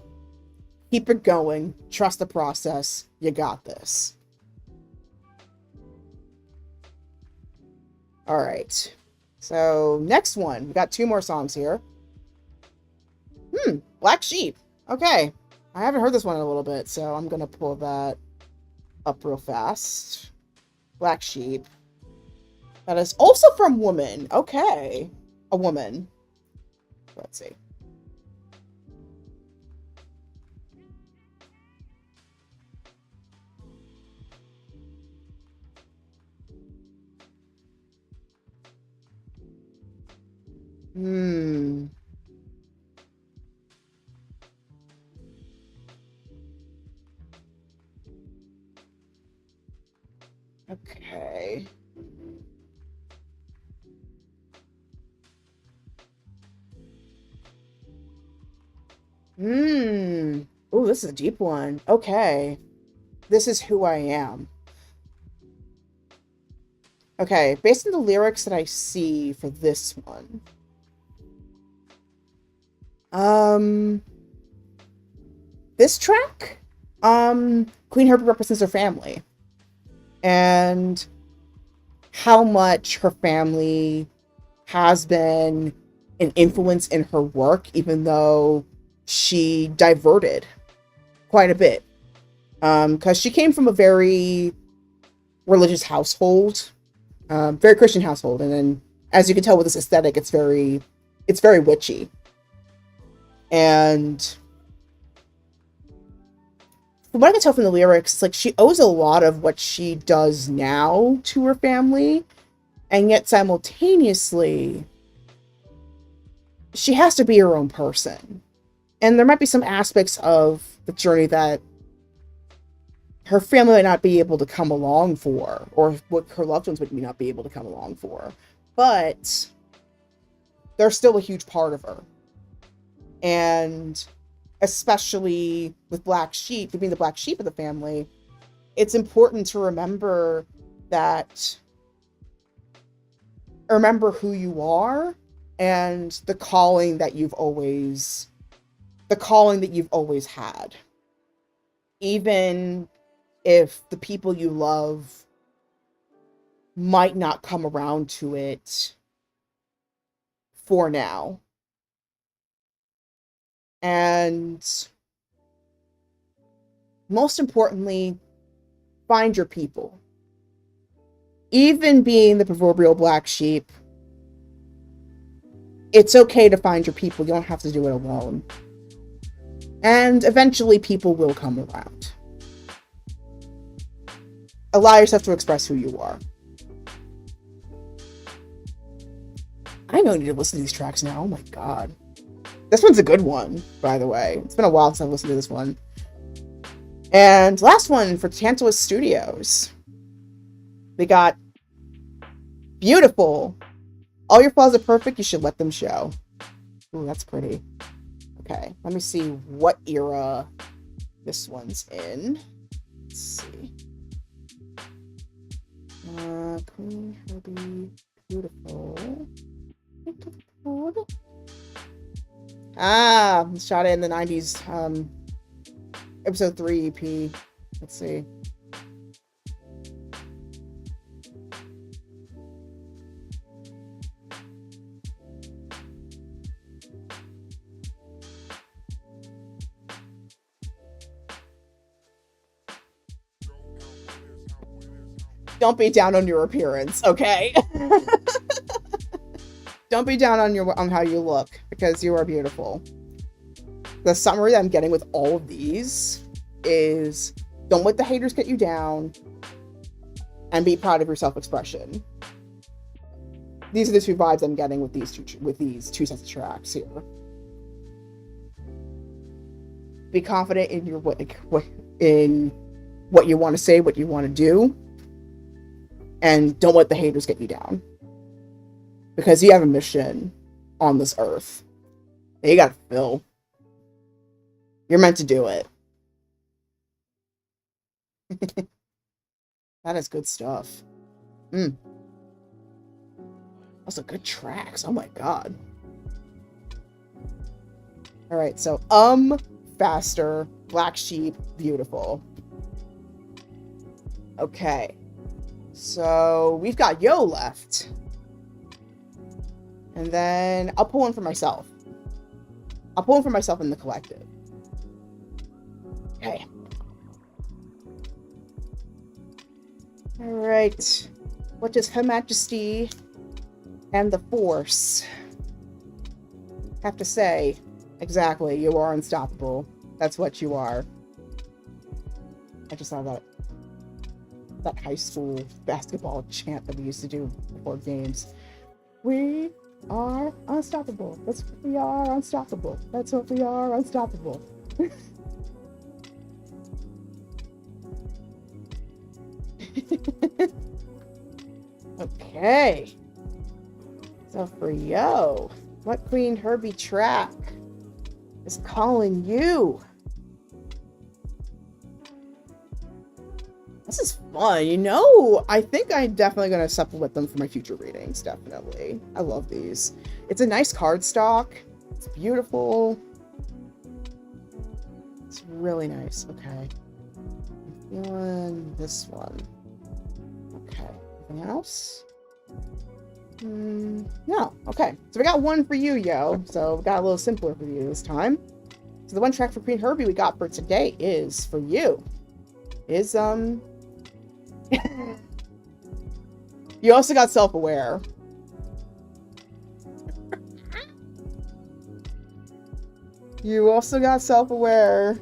keep it going. Trust the process. You got this. All right. So next one. We got 2 more songs here. Black Sheep. Okay. I haven't heard this one in a little bit, so I'm going to pull that up real fast. Black Sheep. That is also from Woman. Okay. A woman. Let's see. Okay. Oh, this is a deep one. Okay. This is Who I Am. Okay, based on the lyrics that I see for this one, this track, Queen Herbie represents her family and how much her family has been an influence in her work, even though she diverted quite a bit. Because she came from a very religious household, very Christian household, and then as you can tell with this aesthetic, it's very witchy. And from what I can tell from the lyrics, like she owes a lot of what she does now to her family, and yet simultaneously, she has to be her own person. And there might be some aspects of the journey that her family might not be able to come along for, or what her loved ones would not be able to come along for. But they're still a huge part of her. And especially with Black Sheep, being the black sheep of the family, it's important to remember who you are and the calling that you've always had. Even if the people you love might not come around to it for now. And most importantly, find your people. Even being the proverbial black sheep, it's okay to find your people. You don't have to do it alone. And eventually people will come around. Allow yourself to express who you are. I know I need to listen to these tracks now. Oh my god. This one's a good one, by the way. It's been a while since I've listened to this one. And last one for Tantalus Studios. We got Beautiful. All your flaws are perfect, you should let them show. Ooh, that's pretty. Okay, let me see what era this one's in. Let's see. Queen Herbie, Beautiful. Shot it in the 90s, episode 3 EP. Let's see. Don't be down on your appearance, okay? Don't be down on how you look, because you are beautiful. The summary that I'm getting with all of these is don't let the haters get you down and be proud of your self-expression. These are the two vibes I'm getting with these two sets of tracks here. Be confident in in what you want to say, what you want to do, and don't let the haters get you down. Because you have a mission on this earth that you gotta fulfill. You're meant to do it. That is good stuff. Also good tracks. Oh my god. Alright, so Faster, Black Sheep, Beautiful. Okay. So we've got Yo left. And then I'll pull one for myself. I'll pull one for myself in the collective. Okay. Alright. What does Her Majesty and the Force have to say? Exactly, you are unstoppable. That's what you are. I just saw that high school basketball chant that we used to do before games. We are unstoppable. That's what we are, unstoppable. That's what we are, unstoppable. Okay. So for Yo, what Queen Herbie track is calling you? This is fun, you know? I think I'm definitely going to supplement them for my future readings, definitely. I love these. It's a nice cardstock. It's beautiful. It's really nice. Okay. I'm feeling this one. Okay. Anything else? No. Okay. So we got one for you, yo. So we got a little simpler for you this time. So the one track for Queen Herbie we got for today is for you. You also got self-aware. You also got self-aware.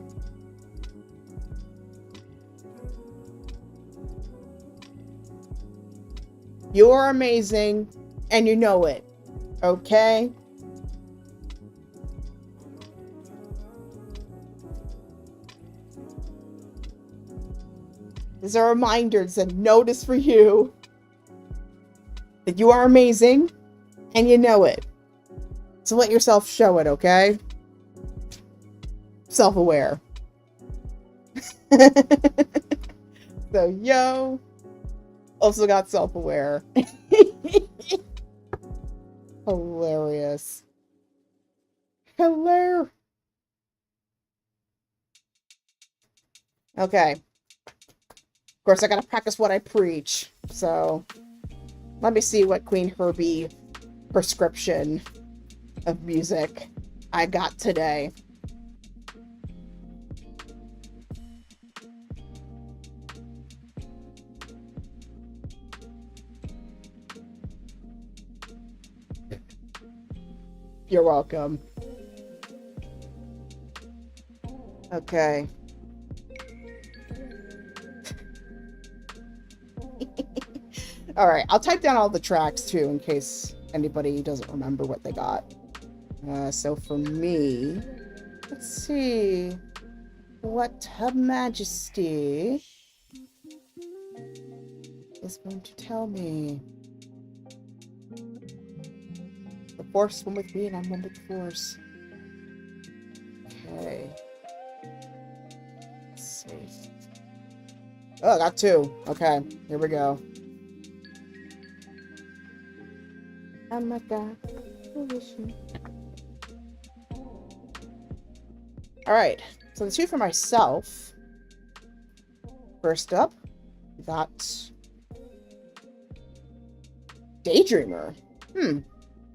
You're amazing, and you know it. Okay? These are reminders and notice for you that you are amazing, and you know it. So let yourself show it, okay? Self-aware. So, yo, also got self-aware. Hilarious. Hilarious. Okay. Of course, I gotta practice what I preach. So, let me see what Queen Herbie prescription of music I got today. You're welcome. Okay. All right, I'll type down all the tracks too in case anybody doesn't remember what they got. So for me, let's see. What Her Majesty is going to tell me. The Force is one with me and I'm one with the Force. Okay. Let's see. Oh, I got two. Okay, here we go. Oh my God. Alright, so the two for myself. First up, we got Daydreamer.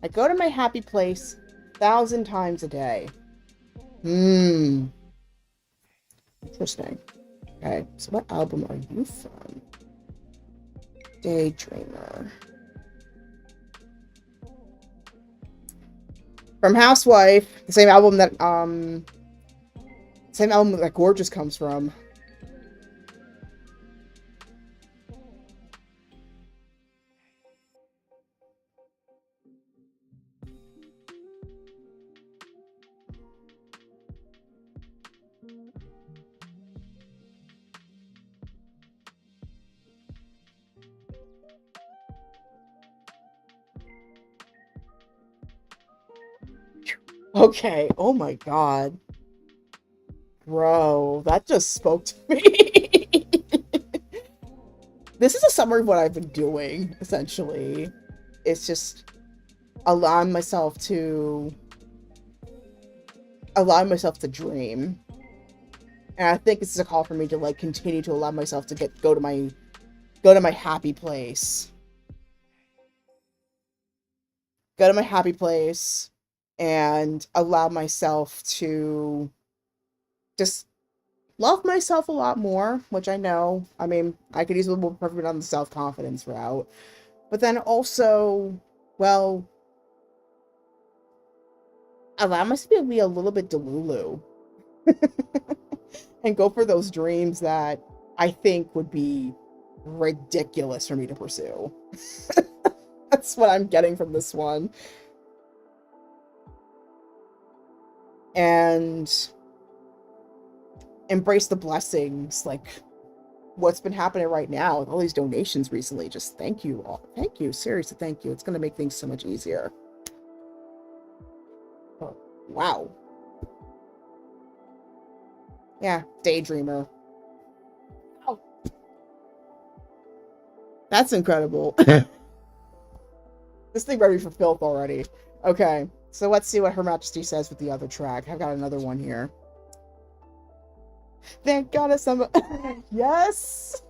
I go to my happy place 1,000 times a day. Interesting. Okay, so what album are you from? Daydreamer. From Housewife, the same album that Gorgeous comes from. Okay, oh my God. Bro, that just spoke to me. This is a summary of what I've been doing, essentially. It's just allowing myself to dream. And I think this is a call for me to like continue to allow myself to go to my happy place. Go to my happy place and allow myself to just love myself a lot more, which I know. I mean, I could use a little more improvement on the self-confidence route. But then also, well, allow myself to be a little bit delulu. And go for those dreams that I think would be ridiculous for me to pursue. That's what I'm getting from this one. And embrace the blessings, like what's been happening right now with all these donations recently. Just thank you all. Thank you. Seriously, thank you. It's going to make things so much easier. Oh, wow. Yeah, Daydreamer. Oh. That's incredible. This thing ready for filth already. Okay, so let's see what Her Majesty says with the other track. I've got another one here. Thank God it's some. Yes.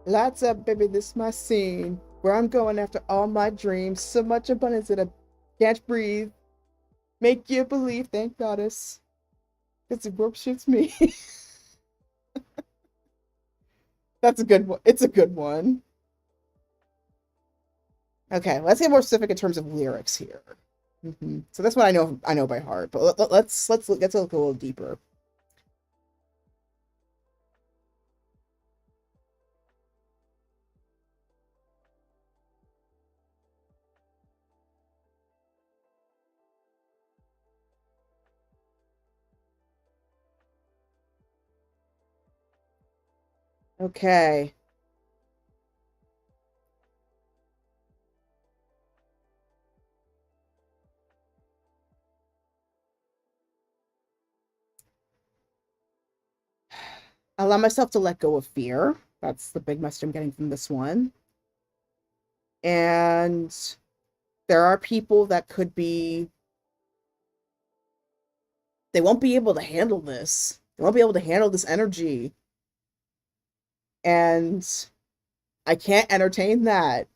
Lights up, baby. This is my scene where I'm going after all my dreams. So much abundance that I can't breathe. Make you believe, thank goddess. Because it worships me. That's a good one. It's a good one. Okay, let's get more specific in terms of lyrics here. So that's what I know by heart. But let's look a little deeper. Okay. Allow myself to let go of fear. That's the big message I'm getting from this one. And there are people that could be, they won't be able to handle this. They won't be able to handle this energy. And I can't entertain that.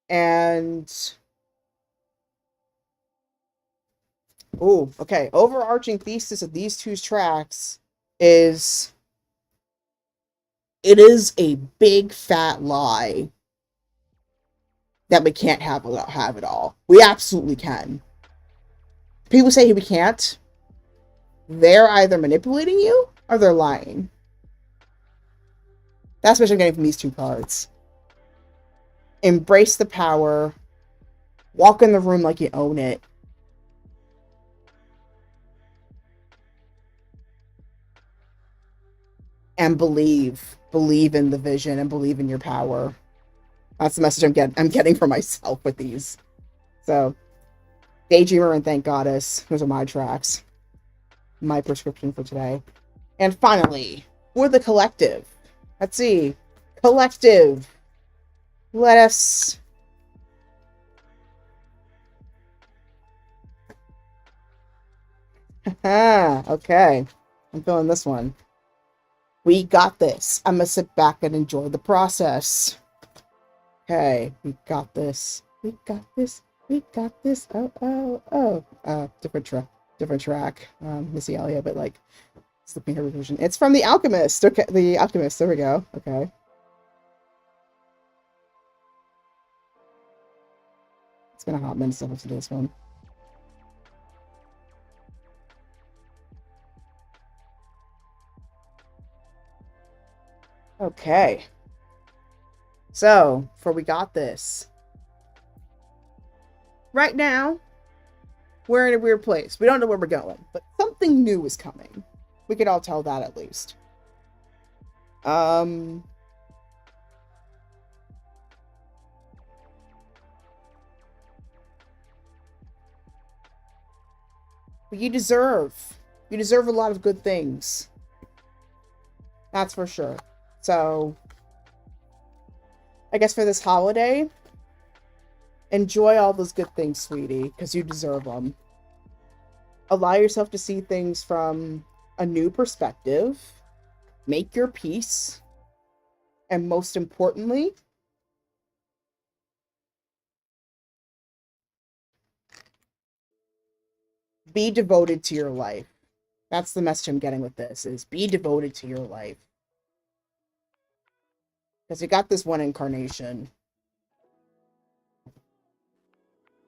And oh, okay. Overarching thesis of these two tracks is it is a big fat lie that we can't have it all. We absolutely can. People say we can't. They're either manipulating you or they're lying. That's what I'm getting from these two cards. Embrace the power. Walk in the room like you own it. And believe in the vision and believe in your power. That's the message I'm getting for myself with these. So, Daydreamer and Thank Goddess. Those are my tracks. My prescription for today. And finally, for the collective. Let's see. Collective. Let us... Okay. I'm feeling this one. We got this. I'm gonna sit back and enjoy the process. Okay, we got this. We got this. We got this. Different track. Missy Elliott, but like it's the Pinker version. It's from The Alchemist. Okay, The Alchemist. There we go. Okay. It's been a hot minute since I've listened to this one. Okay. So, for We Got This. Right now, we're in a weird place. We don't know where we're going, but something new is coming. We could all tell that at least. But you deserve a lot of good things. That's for sure. So, I guess for this holiday, enjoy all those good things, sweetie, because you deserve them. Allow yourself to see things from a new perspective. Make your peace. And most importantly, be devoted to your life. That's the message I'm getting with this, is be devoted to your life. Because you got this one incarnation.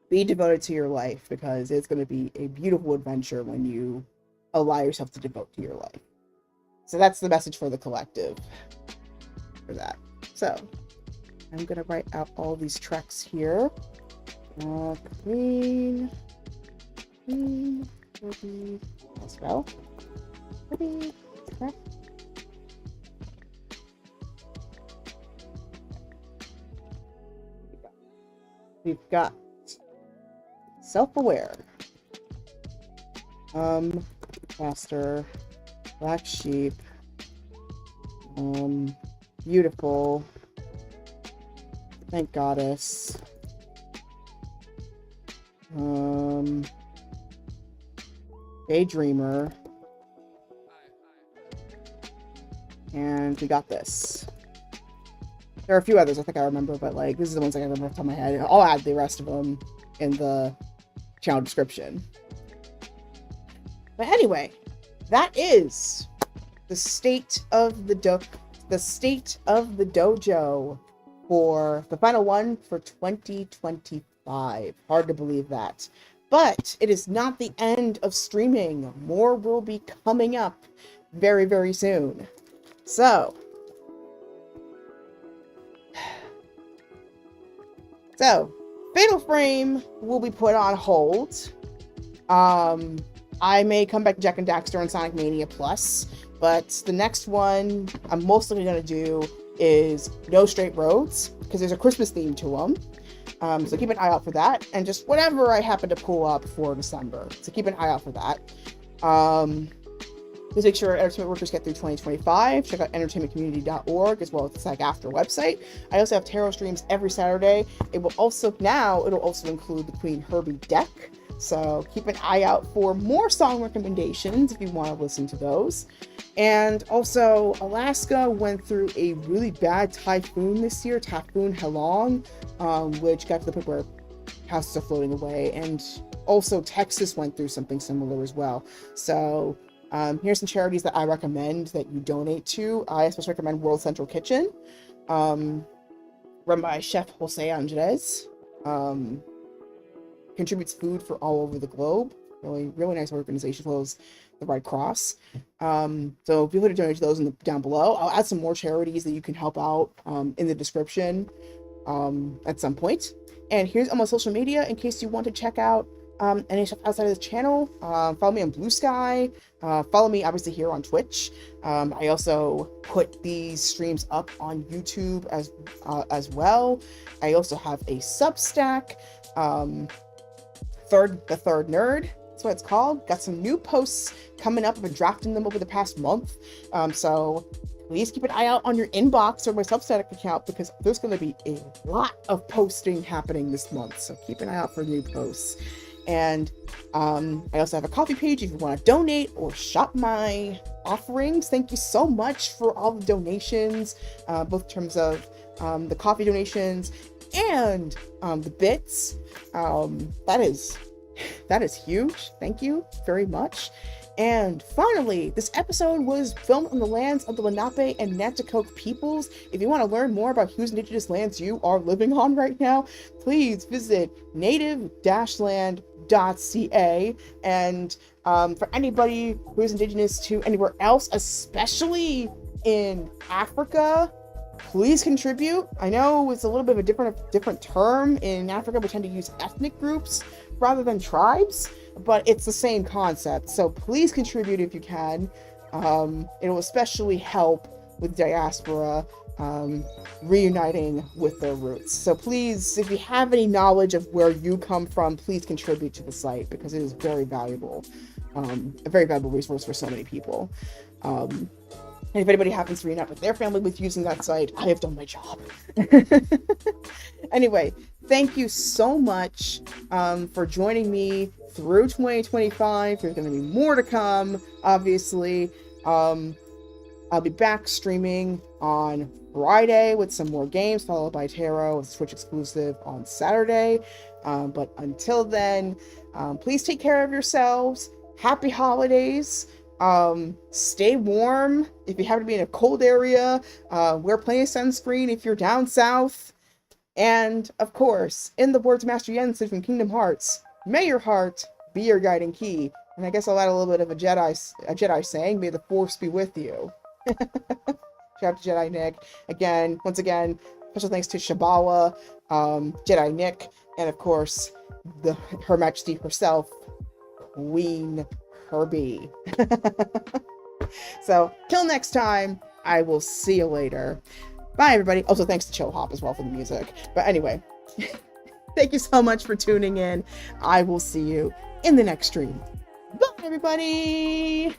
Be devoted to your life, because it's going to be a beautiful adventure when you allow yourself to devote to your life. So that's the message for the collective for that. So I'm going to write out all these tracks here. Clean, let's go. We've got self-aware, faster, Black sheep. Beautiful. Thank goddess. Daydreamer. And we got this. There are a few others I think I remember, but like this is the ones I remember off the top of my head. I'll add the rest of them in the channel description. But anyway, that is the state of the dojo for the final one for 2025. Hard to believe that. But it is not the end of streaming. More will be coming up very, very soon. So, Fatal Frame will be put on hold. I may come back to Jack and Daxter and Sonic Mania Plus, but the next one I'm mostly going to do is No Straight Roads, because there's a Christmas theme to them. So keep an eye out for that, and just whatever I happen to pull up for December. So keep an eye out for that. Please make sure entertainment workers get through 2025. Check out entertainmentcommunity.org as well as the SAG-AFTRA website. I also have tarot streams every Saturday. It'll also include the Queen Herbie deck. So keep an eye out for more song recommendations if you want to listen to those. And also, Alaska went through a really bad typhoon this year, Typhoon Halong, which got to the point where houses are floating away. And also Texas went through something similar as well. So here's some charities that I recommend that you donate to. I especially recommend World Central Kitchen, run by Chef Jose Andres. Contributes food for all over the globe. Really nice organization, as well as the Red Cross. So feel free to donate to those down below. I'll add some more charities that you can help out in the description at some point. And here's all my social media in case you want to check out any stuff outside of this channel. Follow me on Blue Sky. Follow me obviously here on Twitch. I also put these streams up on YouTube as well. I also have a Substack. The Third Nerd, that's what it's called. Got some new posts coming up. I've been drafting them over the past month. So please keep an eye out on your inbox or my Substack account, because there's going to be a lot of posting happening this month. So keep an eye out for new posts. And I also have a coffee page if you want to donate or shop my offerings. Thank you so much for all the donations, both in terms of the coffee donations and the bits. That is huge. Thank you very much. And finally, this episode was filmed on the lands of the Lenape and Nanticoke peoples. If you want to learn more about whose indigenous lands you are living on right now, please visit native-land.ca. And for anybody who is indigenous to anywhere else, especially in Africa, please contribute. I know it's a little bit of a different term. In Africa, we tend to use ethnic groups rather than tribes, but it's the same concept. So please contribute if you can. It will especially help with diaspora reuniting with their roots. So please, if you have any knowledge of where you come from, please contribute to the site, because it is very valuable, a very valuable resource for so many people. And if anybody happens to reunite with their family with using that site, I have done my job. Anyway, thank you so much for joining me through 2025. There's going to be more to come, obviously. I'll be back streaming on Friday with some more games, followed by Tarot, a Switch exclusive on Saturday. But until then, please take care of yourselves. Happy holidays. Stay warm. If you happen to be in a cold area, wear plenty of sunscreen if you're down south. And of course, in the words of Master Yensid from Kingdom Hearts, may your heart be your guiding key. And I guess I'll add a little bit of a Jedi saying, may the Force be with you. Shout out to Jedi Nick. Once again, special thanks to Shabawa, Jedi Nick, and of course, Her Majesty herself, Queen Herbie. So, till next time, I will see you later. Bye, everybody. Also, thanks to Chill Hop as well for the music. But anyway, thank you so much for tuning in. I will see you in the next stream. Bye, everybody.